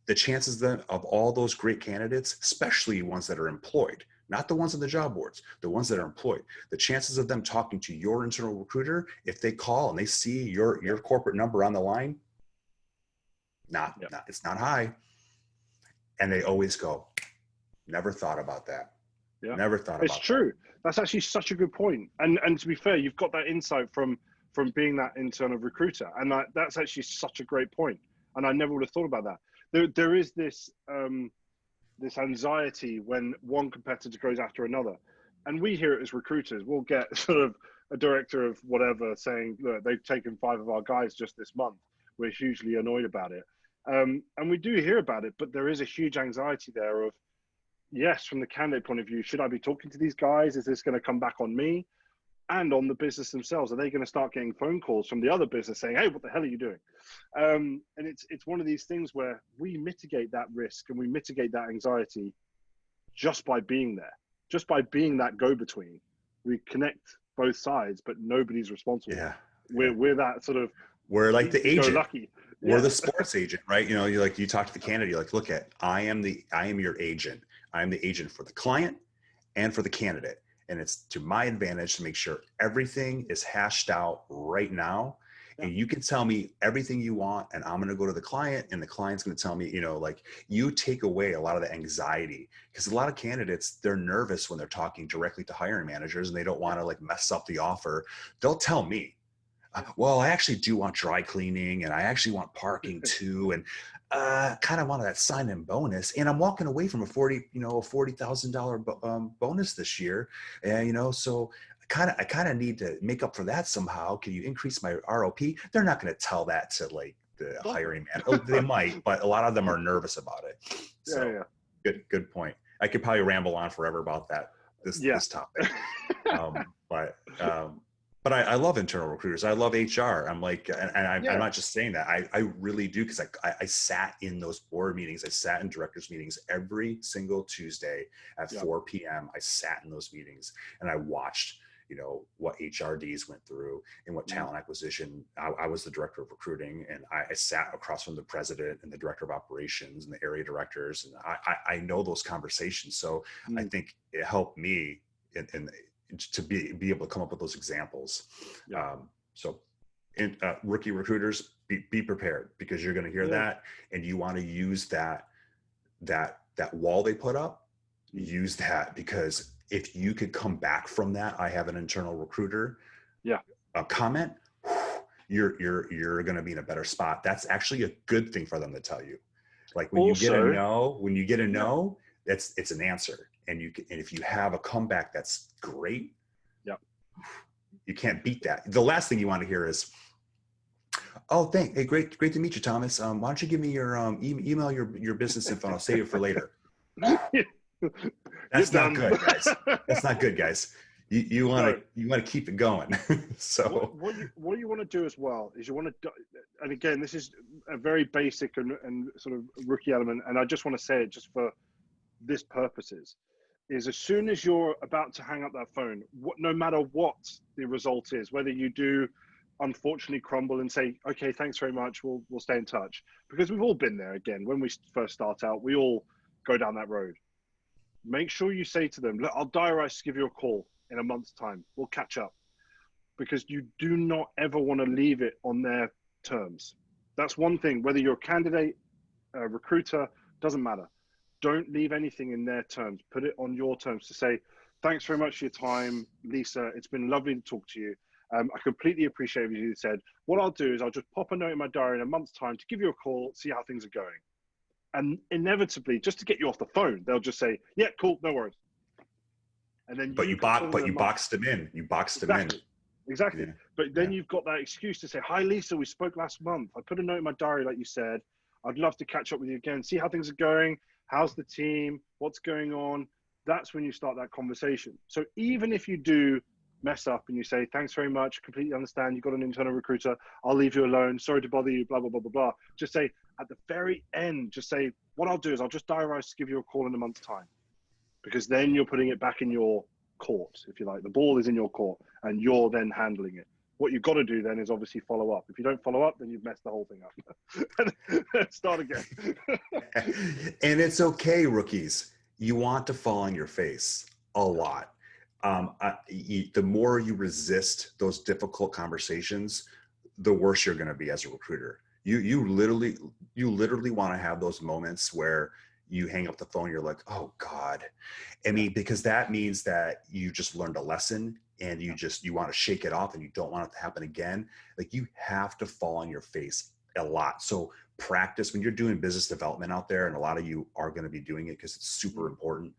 The chances then of all those great candidates, especially ones that are employed, not the ones on the job boards, the ones that are employed, the chances of them talking to your internal recruiter, if they call and they see your corporate number on the line, it's not high. And they always go, never thought about that. Never thought about that. It's true. That's actually such a good point. And to be fair, you've got that insight from being that internal recruiter. And that's actually such a great point. And I never would have thought about that. There is this anxiety when one competitor goes after another. And we hear it as recruiters. We'll get sort of a director of whatever saying, look, they've taken 5 of our guys just this month. We're hugely annoyed about it. And we do hear about it, but there is a huge anxiety there of, yes, from the candidate point of view, should I be talking to these guys? Is this going to come back on me? And on the business themselves, are they going to start getting phone calls from the other business saying, hey, what the hell are you doing? And it's one of these things where we mitigate that risk and we mitigate that anxiety just by being there, just by being that go-between. We connect both sides, but nobody's responsible. We're that sort of, we're like the agent. Lucky. We're the sports agent, right? You know, you talk to the candidate, you're like, look I am your agent. I am the agent for the client and for the candidate. And it's to my advantage to make sure everything is hashed out right now. And you can tell me everything you want, and I'm going to go to the client, and the client's going to tell me, you know, like, you take away a lot of the anxiety, because a lot of candidates, they're nervous when they're talking directly to hiring managers and they don't want to like mess up the offer. They'll tell me, well, I actually do want dry cleaning, and I actually want parking too, and kind of want that sign-in bonus, and I'm walking away from a $40,000 bonus this year, and you know, so I kind of need to make up for that somehow. Can you increase my ROP? They're not going to tell that to like the hiring manager. They might, but a lot of them are nervous about it. So good point. I could probably ramble on forever about that this topic, But I love internal recruiters. I love HR. I'm like, and I'm Yeah. not just saying that. I really do, because I sat in those board meetings. I sat in directors meetings every single Tuesday at 4 p.m. I sat in those meetings and I watched, what HRDs went through and what talent acquisition. I was the director of recruiting, and I sat across from the president and the director of operations and the area directors. And I know those conversations. So I think it helped me in to be able to come up with those examples. So rookie recruiters, be prepared, because you're going to hear that, and you want to use that wall they put up, use that, because if you could come back from that, I have an internal recruiter comment, you're going to be in a better spot. That's actually a good thing for them to tell you. Like when you get a no, it's an answer. And if you have a comeback that's great, you can't beat that. The last thing you want to hear is, "Oh, hey, great to meet you, Thomas. Why don't you give me your email your business info, and I'll save it for later." That's not good, guys. That's not good, guys. You want to keep it going. So what you want to do as well is you want to, and again, this is a very basic and sort of rookie element, and I just want to say it just for this purposes, is as soon as you're about to hang up that phone, no matter what the result is, whether you do unfortunately crumble and say, "Okay, thanks very much, we'll stay in touch," because we've all been there. Again, when we first start out, we all go down that road. Make sure you say to them, "Look, I'll diarize to give you a call in a month's time. We'll catch up," because you do not ever want to leave it on their terms. That's one thing. Whether you're a candidate, a recruiter, doesn't matter. Don't leave anything in their terms. Put it on your terms to say, "Thanks very much for your time, Lisa. It's been lovely to talk to you. I completely appreciate what you said. What I'll do is I'll just pop a note in my diary in a month's time to give you a call, see how things are going." And inevitably, just to get you off the phone, they'll just say, "Yeah, cool, no worries." And then you boxed them in. You boxed them in. Exactly. Yeah. But then you've got that excuse to say, "Hi, Lisa, we spoke last month. I put a note in my diary, like you said. I'd love to catch up with you again, see how things are going. How's the team? What's going on?" That's when you start that conversation. So even if you do mess up and you say, "Thanks very much, completely understand, you've got an internal recruiter, I'll leave you alone, sorry to bother you, blah, blah, blah, blah, blah." Just say at the very end, just say, "What I'll do is I'll just diarize to give you a call in a month's time." Because then you're putting it back in your court, if you like. The ball is in your court and you're then handling it. What you've got to do then is obviously follow up. If you don't follow up, then you've messed the whole thing up. Start again. And it's okay, rookies. You want to fall on your face a lot. The more you resist those difficult conversations, the worse you're going to be as a recruiter. You literally want to have those moments where you hang up the phone, you're like, "Oh God." I mean, because that means that you just learned a lesson and you want to shake it off and you don't want it to happen again. Like, you have to fall on your face a lot. So practice when you're doing business development out there, and a lot of you are going to be doing it because it's super important.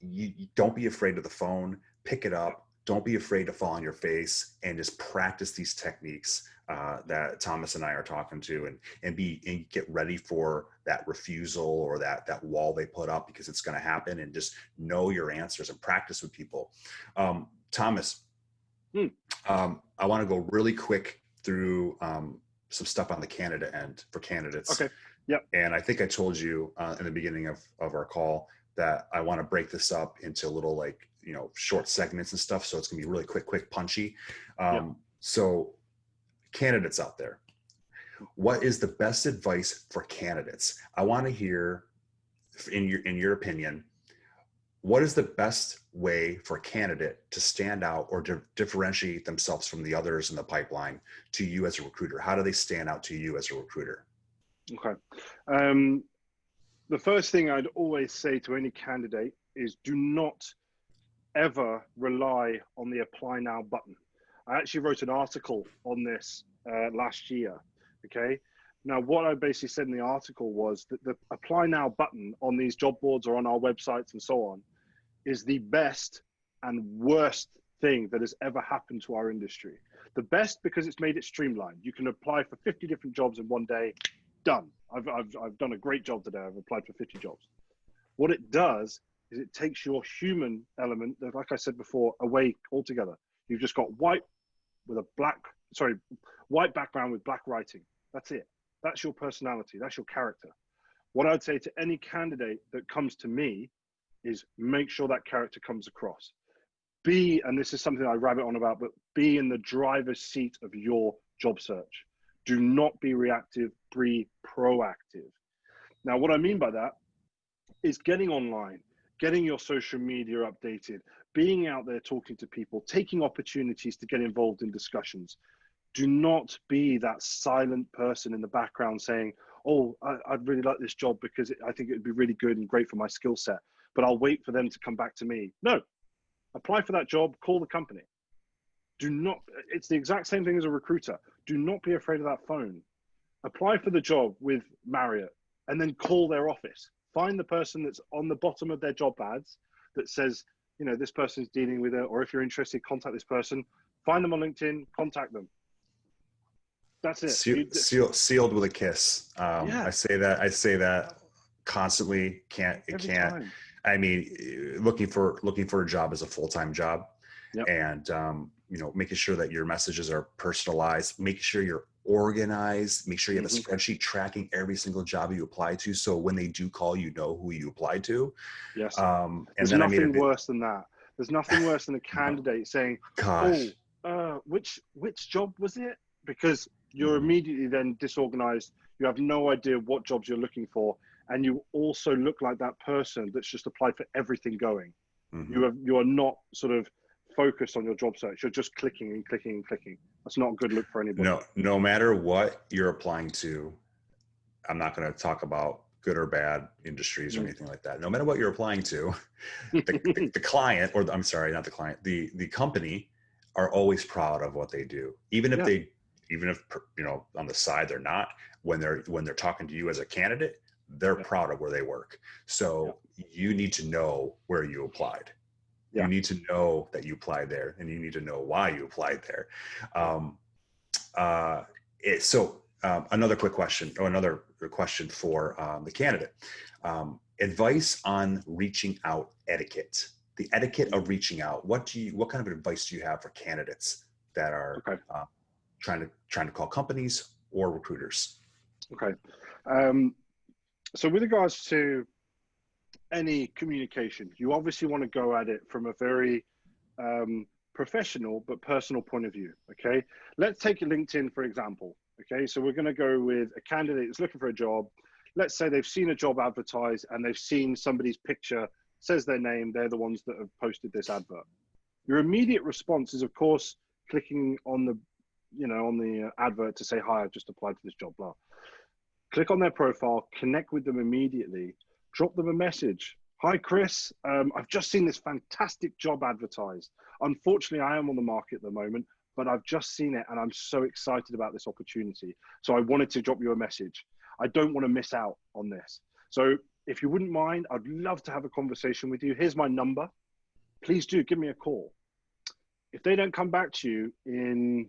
You don't be afraid of the phone. Pick it up. Don't be afraid to fall on your face, and just practice these techniques that Thomas and I are talking to, and get ready for that refusal or that wall they put up, because it's going to happen. And just know your answers and practice with people. Thomas, I want to go really quick through some stuff on the candidate end for candidates. Okay. Yep. And I think I told you in the beginning of our call that I want to break this up into little, short segments and stuff. So it's gonna be really quick, punchy. So candidates out there, what is the best advice for candidates? I want to hear, in your opinion, what is the best way for a candidate to stand out or to differentiate themselves from the others in the pipeline to you as a recruiter? How do they stand out to you as a recruiter? Okay. The first thing I'd always say to any candidate is, do not ever rely on the apply now button. I actually wrote an article on this last year. Okay. Now, what I basically said in the article was that the apply now button on these job boards or on our websites and so on is the best and worst thing that has ever happened to our industry. The best because it's made it streamlined. You can apply for 50 different jobs in one day. Done. I've done a great job today. I've applied for 50 jobs. What it does is it takes your human element, like I said before, away altogether. You've just got white background with black writing. That's it. That's your personality. That's your character. What I'd say to any candidate that comes to me is make sure that character comes across. And this is something I rabbit on about, but be in the driver's seat of your job search. Do not be reactive, be proactive. Now, what I mean by that is getting online, getting your social media updated, being out there talking to people, taking opportunities to get involved in discussions. Do not be that silent person in the background saying, oh, I'd really like this job because I think it would be really good and great for my skill set, but I'll wait for them to come back to me. No, apply for that job, call the company. It's the exact same thing as a recruiter. Do not be afraid of that phone. Apply for the job with Marriott and then call their office. Find the person that's on the bottom of their job ads that says, this person's dealing with it, or if you're interested, contact this person. Find them on LinkedIn, contact them. That's it. Sealed with a kiss. Yeah. I say that constantly. Every time. I mean, looking for a job is a full-time job. Yep. And making sure that your messages are personalized, making sure you're organized, make sure you have a spreadsheet tracking every single job you apply to, so when they do call, you know who you applied to. Yes. There's nothing worse than that. There's nothing worse than a candidate saying, gosh, which job was it? Because you're immediately then disorganized. You have no idea what jobs you're looking for, and you also look like that person that's just applied for everything going. You are not sort of focused on your job search. You're just clicking and clicking and clicking. That's not a good look for anybody. No matter what you're applying to, I'm not going to talk about good or bad industries or anything like that. No matter what you're applying to, the client, or I'm sorry, not the client, the company are always proud of what they do. Even if on the side they're not, when they're talking to you as a candidate, they're proud of where they work. So you need to know where you applied. You need to know that you applied there, and you need to know why you applied there. Another quick question, or another question for the candidate. Advice on reaching out etiquette. The etiquette of reaching out. What kind of advice do you have for candidates that are trying to call companies or recruiters? Okay. So with regards to any communication, you obviously want to go at it from a very professional but personal point of view. Okay, let's take LinkedIn for example. Okay, so we're going to go with a candidate that's looking for a job. Let's say they've seen a job advertised and they've seen somebody's picture, says their name, they're the ones that have posted this advert. Your immediate response is, of course, clicking on the advert to say, hi, I've just applied to this job, blah. Click on their profile, connect with them immediately, drop them a message. Hi, Chris. I've just seen this fantastic job advertised. Unfortunately, I am on the market at the moment, but I've just seen it and I'm so excited about this opportunity. So I wanted to drop you a message. I don't want to miss out on this. So if you wouldn't mind, I'd love to have a conversation with you. Here's my number. Please do give me a call. If they don't come back to you in,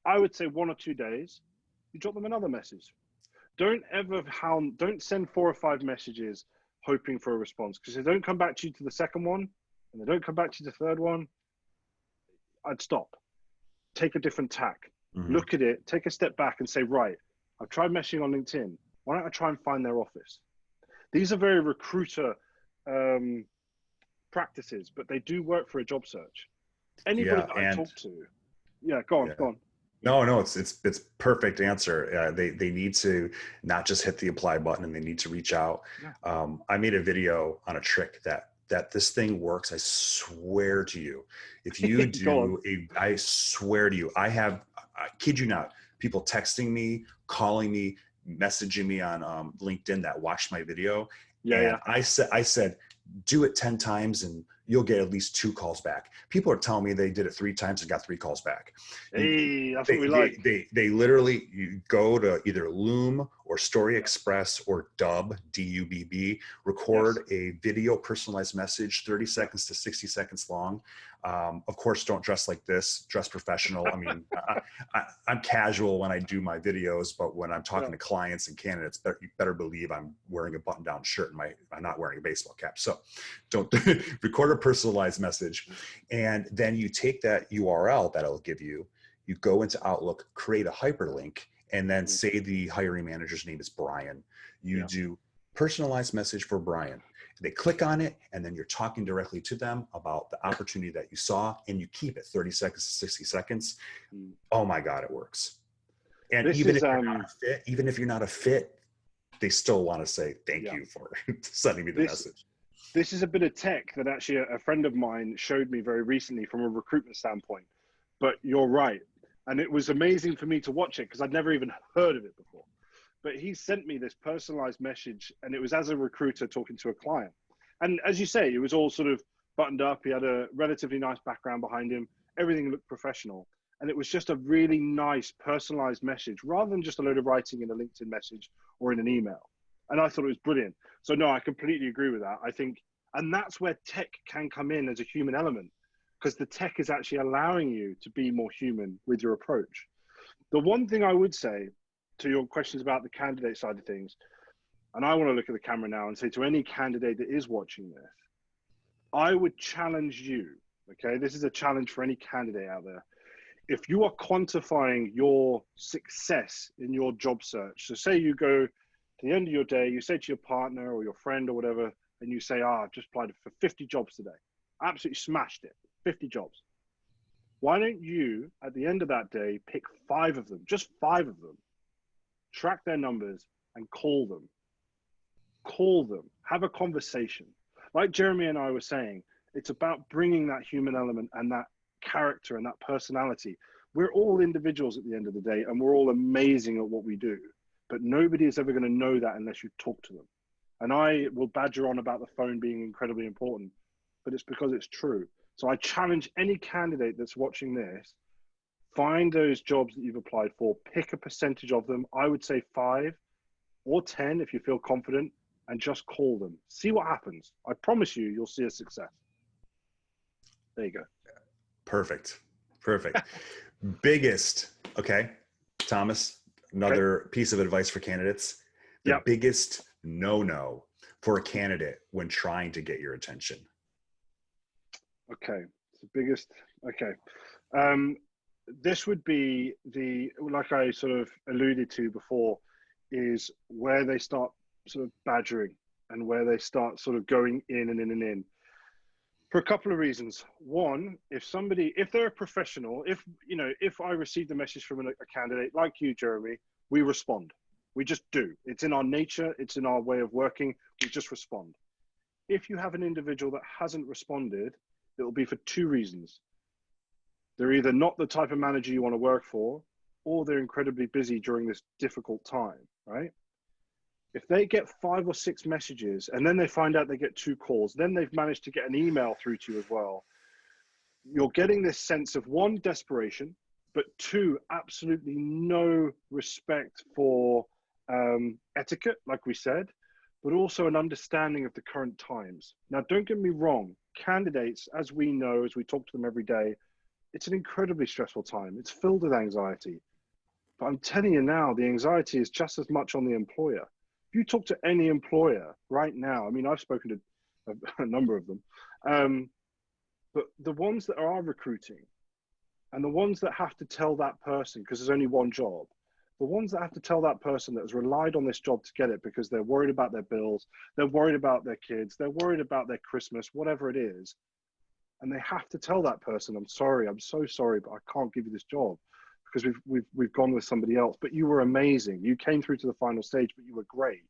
I would say 1 or 2 days, you drop them another message. Don't send 4 or 5 messages hoping for a response, because if they don't come back to you to the second one and they don't come back to you to the third one, I'd stop. Take a different tack. Look at it, take a step back and say, right, I've tried messaging on LinkedIn. Why don't I try and find their office? These are very recruiter practices, but they do work for a job search. Anybody that I talk to, go on. No, it's perfect answer. They need to not just hit the apply button, and they need to reach out. I made a video on a trick that this thing works. I swear to you, if you do, I swear to you, I kid you not, people texting me, calling me, messaging me on LinkedIn that watched my video. I said, do it 10 times and you'll get at least 2 calls back. People are telling me they did it 3 times and got 3 calls back. Hey, that's what we like. They literally, you go to either Loom or Story Express or Dubb, D-U-B-B, record a video personalized message, 30 seconds to 60 seconds long. Of course, don't dress like this, dress professional. I mean, I'm casual when I do my videos, but when I'm talking to clients and candidates, you better believe I'm wearing a button-down shirt and I'm not wearing a baseball cap. So don't record a personalized message. And then you take that URL that it'll give you, you go into Outlook, create a hyperlink, and then say the hiring manager's name is Brian. You do personalized message for Brian. They click on it, and then you're talking directly to them about the opportunity that you saw, and you keep it 30 seconds to 60 seconds. Oh my God, it works. And even if you're not a fit, they still want to say thank you for sending me the message. This is a bit of tech that actually a friend of mine showed me very recently from a recruitment standpoint. But you're right. And it was amazing for me to watch it because I'd never even heard of it before. But he sent me this personalized message, and it was as a recruiter talking to a client. And as you say, it was all sort of buttoned up. He had a relatively nice background behind him. Everything looked professional. And it was just a really nice personalized message rather than just a load of writing in a LinkedIn message or in an email. And I thought it was brilliant. So no, I completely agree with that. I think, and that's where tech can come in as a human element, because the tech is actually allowing you to be more human with your approach. The one thing I would say to your questions about the candidate side of things, and I want to look at the camera now and say to any candidate that is watching this, I would challenge you, okay? This is a challenge for any candidate out there. If you are quantifying your success in your job search, so say you go to the end of your day, you say to your partner or your friend or whatever, and you say, I've just applied for 50 jobs today. Absolutely smashed it, 50 jobs. Why don't you, at the end of that day, pick 5 of them, just 5 of them, track their numbers and call them. Call them, have a conversation. Like Jeremy and I were saying, it's about bringing that human element and that character and that personality. We're all individuals at the end of the day, and we're all amazing at what we do, but nobody is ever going to know that unless you talk to them. And I will badger on about the phone being incredibly important, but it's because it's true. So I challenge any candidate that's watching this, find those jobs that you've applied for, pick a percentage of them. I would say 5 or 10 if you feel confident, and just call them. See what happens. I promise you, you'll see a success. There you go. Perfect. Biggest, okay, Thomas, another piece of advice for candidates. The biggest no-no for a candidate when trying to get your attention. Okay, the biggest, this would be like I sort of alluded to before, is where they start sort of badgering and where they start sort of going in and in and in. For a couple of reasons. One, if they're a professional, if I receive the message from a candidate like you, Jeremy, we respond. We just do. It's in our nature. It's in our way of working. We just respond. If you have an individual that hasn't responded, it will be for 2 reasons. They're either not the type of manager you want to work for, or they're incredibly busy during this difficult time, right? If they get 5 or 6 messages and then they find out they get 2 calls, then they've managed to get an email through to you as well, you're getting this sense of 1, desperation, but 2, absolutely no respect for etiquette, like we said, but also an understanding of the current times. Now, don't get me wrong, candidates, as we know, as we talk to them every day, it's an incredibly stressful time. It's filled with anxiety. But I'm telling you now, the anxiety is just as much on the employer. If you talk to any employer right now, I mean, I've spoken to a number of them, but the ones that are recruiting and the ones that have to tell that person, because there's only one job, the ones that have to tell that person that has relied on this job to get it because they're worried about their bills, they're worried about their kids, they're worried about their Christmas, whatever it is, and they have to tell that person, I'm sorry, I'm so sorry, but I can't give you this job because we've gone with somebody else, but you were amazing. You came through to the final stage, but you were great.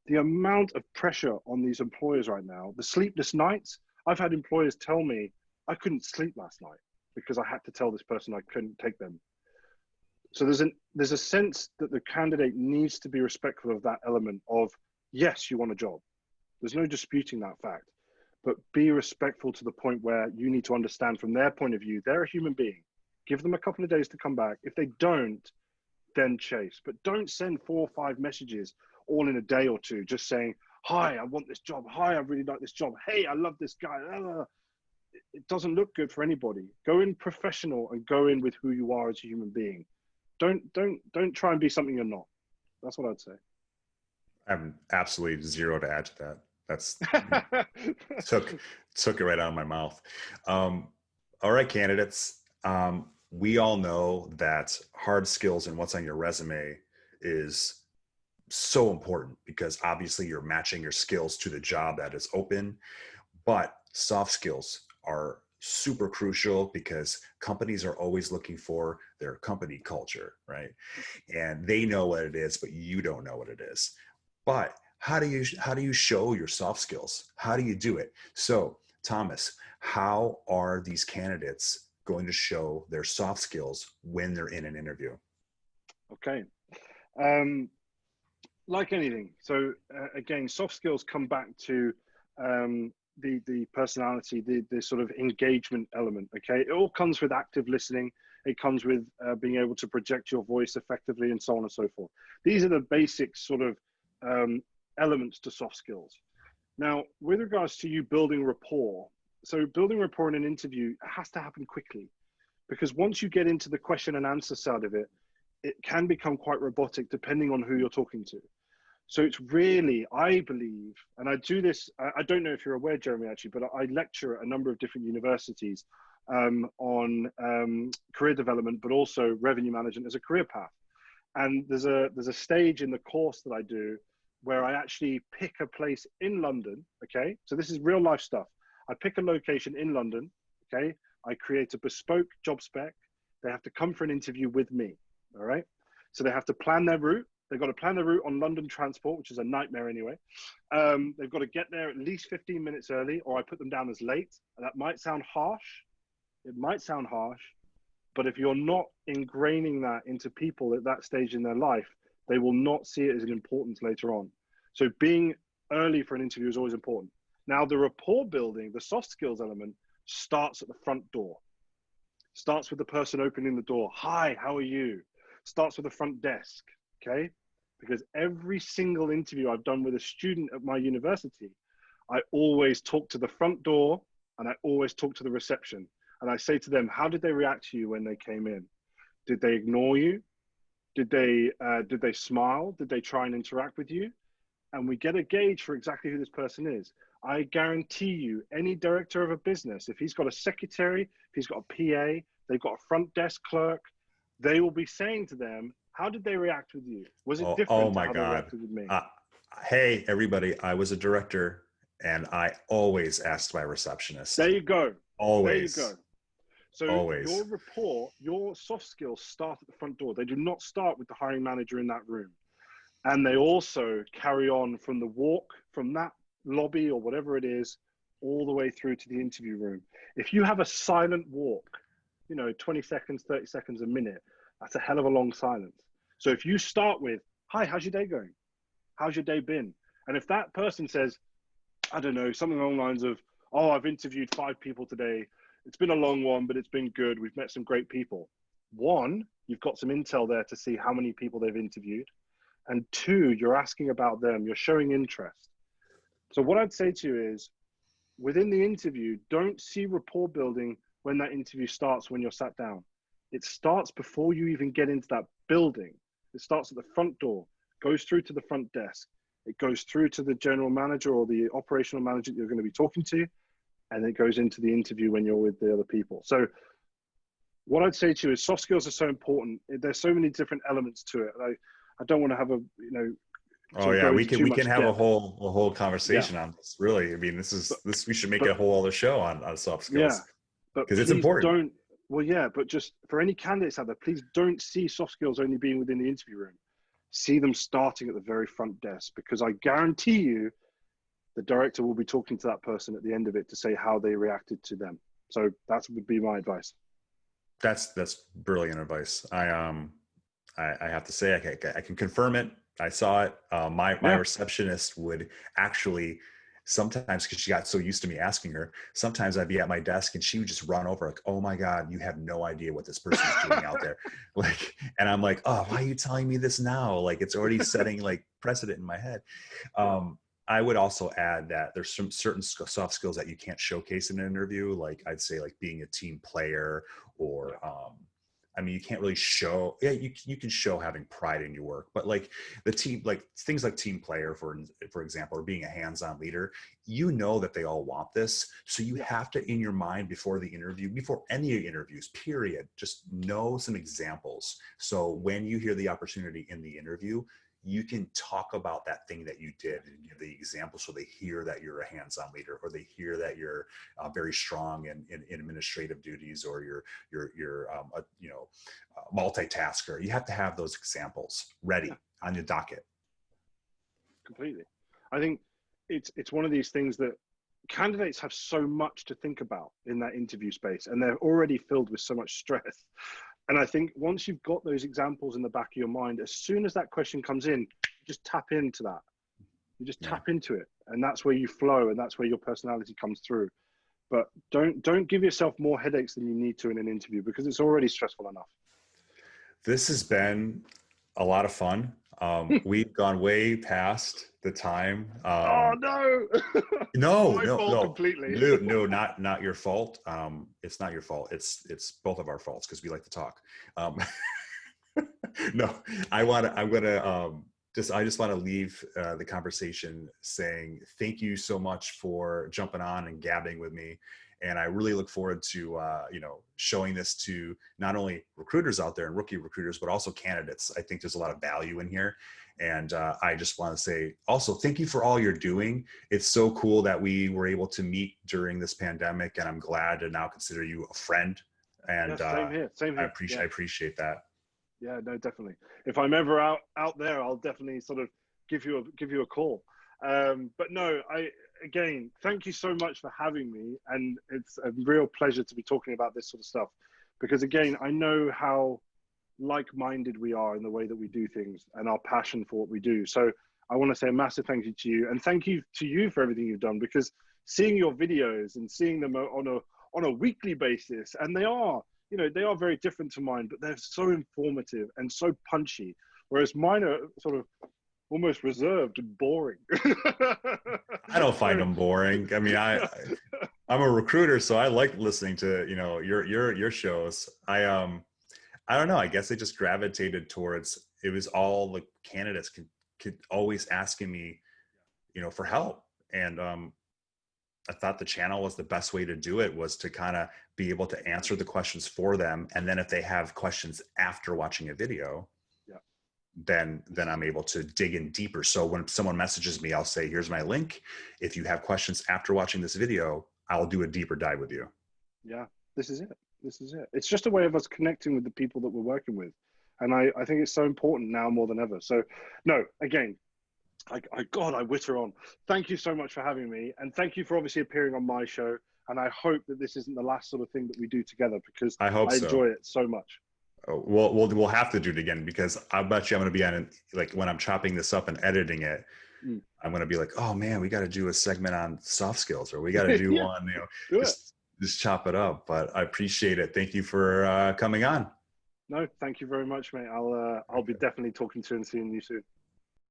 The amount of pressure on these employers right now, the sleepless nights, I've had employers tell me, I couldn't sleep last night because I had to tell this person I couldn't take them. So there's a sense that the candidate needs to be respectful of that element of, yes, you want a job. There's no disputing that fact, but be respectful to the point where you need to understand from their point of view, they're a human being. Give them a couple of days to come back. If they don't, then chase. But don't send 4 or 5 messages all in a day or two, just saying, hi, I want this job. Hi, I really like this job. Hey, I love this guy. It doesn't look good for anybody. Go in professional and go in with who you are as a human being. Don't try and be something you're not. That's what I'd say. I have absolutely zero to add to that. That's took it right out of my mouth. All right, candidates. We all know that hard skills and what's on your resume is so important because obviously you're matching your skills to the job that is open, but soft skills are super crucial because companies are always looking for their company culture, right? And they know what it is, but you don't know what it is. But how do you show your soft skills? How do you do it? So, Thomas, how are these candidates going to show their soft skills when they're in an interview? Okay. Like anything. So again, soft skills come back to the personality, the sort of engagement element. Okay. It all comes with active listening. It comes with being able to project your voice effectively and so on and so forth. These are the basic sort of elements to soft skills. Now, with regards to you building rapport, so building rapport in an interview has to happen quickly because once you get into the question and answer side of it, it can become quite robotic depending on who you're talking to. So it's really, I believe, and I do this, I don't know if you're aware, Jeremy, actually, but I lecture at a number of different universities on career development, but also revenue management as a career path. And there's a stage in the course that I do where I actually pick a place in London, okay? So this is real life stuff. I pick a location in London, okay? I create a bespoke job spec. They have to come for an interview with me, all right? So they have to plan their route. They've got to plan their route on London transport, which is a nightmare anyway. They've got to get there at least 15 minutes early, or I put them down as late. And that might sound harsh. It might sound harsh, but if you're not ingraining that into people at that stage in their life, they will not see it as an importance later on. So being early for an interview is always important. Now, the rapport building, the soft skills element, starts at the front door. Starts with the person opening the door. Hi, how are you? Starts with the front desk, okay? Because every single interview I've done with a student at my university, I always talk to the front door and I always talk to the reception. And I say to them, how did they react to you when they came in? Did they ignore you? Did they smile? Did they try and interact with you? And we get a gauge for exactly who this person is. I guarantee you, any director of a business, if he's got a secretary, if he's got a PA, they've got a front desk clerk, they will be saying to them, how did they react with you? Was it different to how they reacted with me? Hey, everybody, I was a director and I always asked my receptionist. There you go. Always. There you go. So always. Your rapport, your soft skills start at the front door. They do not start with the hiring manager in that room. And they also carry on from the walk, from that lobby or whatever it is, all the way through to the interview room. If you have a silent walk, 20 seconds, 30 seconds, a minute, that's a hell of a long silence. So if you start with, hi, how's your day going? How's your day been? And if that person says, I don't know, something along the lines of, oh, I've interviewed 5 people today. It's been a long one, but it's been good. We've met some great people. 1, you've got some intel there to see how many people they've interviewed. And 2, you're asking about them. You're showing interest. So what I'd say to you is, within the interview, don't see rapport building when that interview starts, when you're sat down. It starts before you even get into that building. It starts at the front door, goes through to the front desk. It goes through to the general manager or the operational manager that you're going to be talking to. And it goes into the interview when you're with the other people. So what I'd say to you is soft skills are so important. There's so many different elements to it. I don't want to have a, oh yeah, we can have a whole conversation on this. Really, I mean, we should make a whole other show on soft skills. Yeah, but because it's important. But just for any candidates out there, please don't see soft skills only being within the interview room. See them starting at the very front desk, because I guarantee you, the director will be talking to that person at the end of it to say how they reacted to them. So that would be my advice. That's brilliant advice. I have to say, I can confirm it. I saw it. My receptionist would actually sometimes, because she got so used to me asking her, sometimes I'd be at my desk and she would just run over like, oh my God, you have no idea what this person's doing out there. Like, and I'm like, oh, why are you telling me this now? Like, it's already setting like precedent in my head. I would also add that there's some certain soft skills that you can't showcase in an interview. Like I'd say like being a team player, or, I mean, you can't really show, you can show having pride in your work, but like the team, like things like team player, for example, or being a hands-on leader, you know that they all want this. So you have to, in your mind before the interview, before any interviews, period, just know some examples. So when you hear the opportunity in the interview, you can talk about that thing that you did and give the example, so they hear that you're a hands-on leader, or they hear that you're very strong in administrative duties, or you're a multitasker. You have to have those examples ready on your docket. Completely. I think it's one of these things that candidates have so much to think about in that interview space, and they're already filled with so much stress. And I think once you've got those examples in the back of your mind, as soon as that question comes in, just tap into that. You just tap into it, and that's where you flow, and that's where your personality comes through. But don't give yourself more headaches than you need to in an interview, because it's already stressful enough. This has been a lot of fun. We've gone way past the time. Oh no! No, completely. no, not your fault. It's not your fault. It's both of our faults, because we like to talk. No, I just want to leave the conversation saying thank you so much for jumping on and gabbing with me. And I really look forward to, showing this to not only recruiters out there and rookie recruiters, but also candidates. I think there's a lot of value in here. And I just want to say also, thank you for all you're doing. It's so cool that we were able to meet during this pandemic, and I'm glad to now consider you a friend. And same here. I appreciate that. Yeah, no, definitely. If I'm ever out there, I'll definitely sort of give you a call. But no, again, thank you so much for having me, and it's a real pleasure to be talking about this sort of stuff, because again, I know how like-minded we are in the way that we do things and our passion for what we do. So I want to say a massive thank you to you, and thank you to you for everything you've done, because seeing your videos and seeing them on a weekly basis, and they are very different to mine, but they're so informative and so punchy, whereas mine are sort of almost reserved and boring. I don't find them boring. I mean, I'm a recruiter, so I like listening to, your shows. I don't know. I guess they just gravitated towards, it was all the candidates could always asking me, for help. And I thought the channel was the best way to do it, was to kind of be able to answer the questions for them. And then if they have questions after watching a video, then I'm able to dig in deeper. So when someone messages me, I'll say, here's my link. If you have questions after watching this video, I'll do a deeper dive with you. Yeah, this is it. It's just a way of us connecting with the people that we're working with. And I think it's so important now more than ever. So no, again, I witter on. Thank you so much for having me. And thank you for obviously appearing on my show. And I hope that this isn't the last sort of thing that we do together, because I enjoy it so much. We'll have to do it again, because I bet you I'm going to be on it, like when I'm chopping this up and editing it, I'm going to be like, oh man, we got to do a segment on soft skills, or we got to do one, just chop it up. But I appreciate it. Thank you for coming on. No, thank you very much, mate. I'll be definitely talking to you and seeing you soon.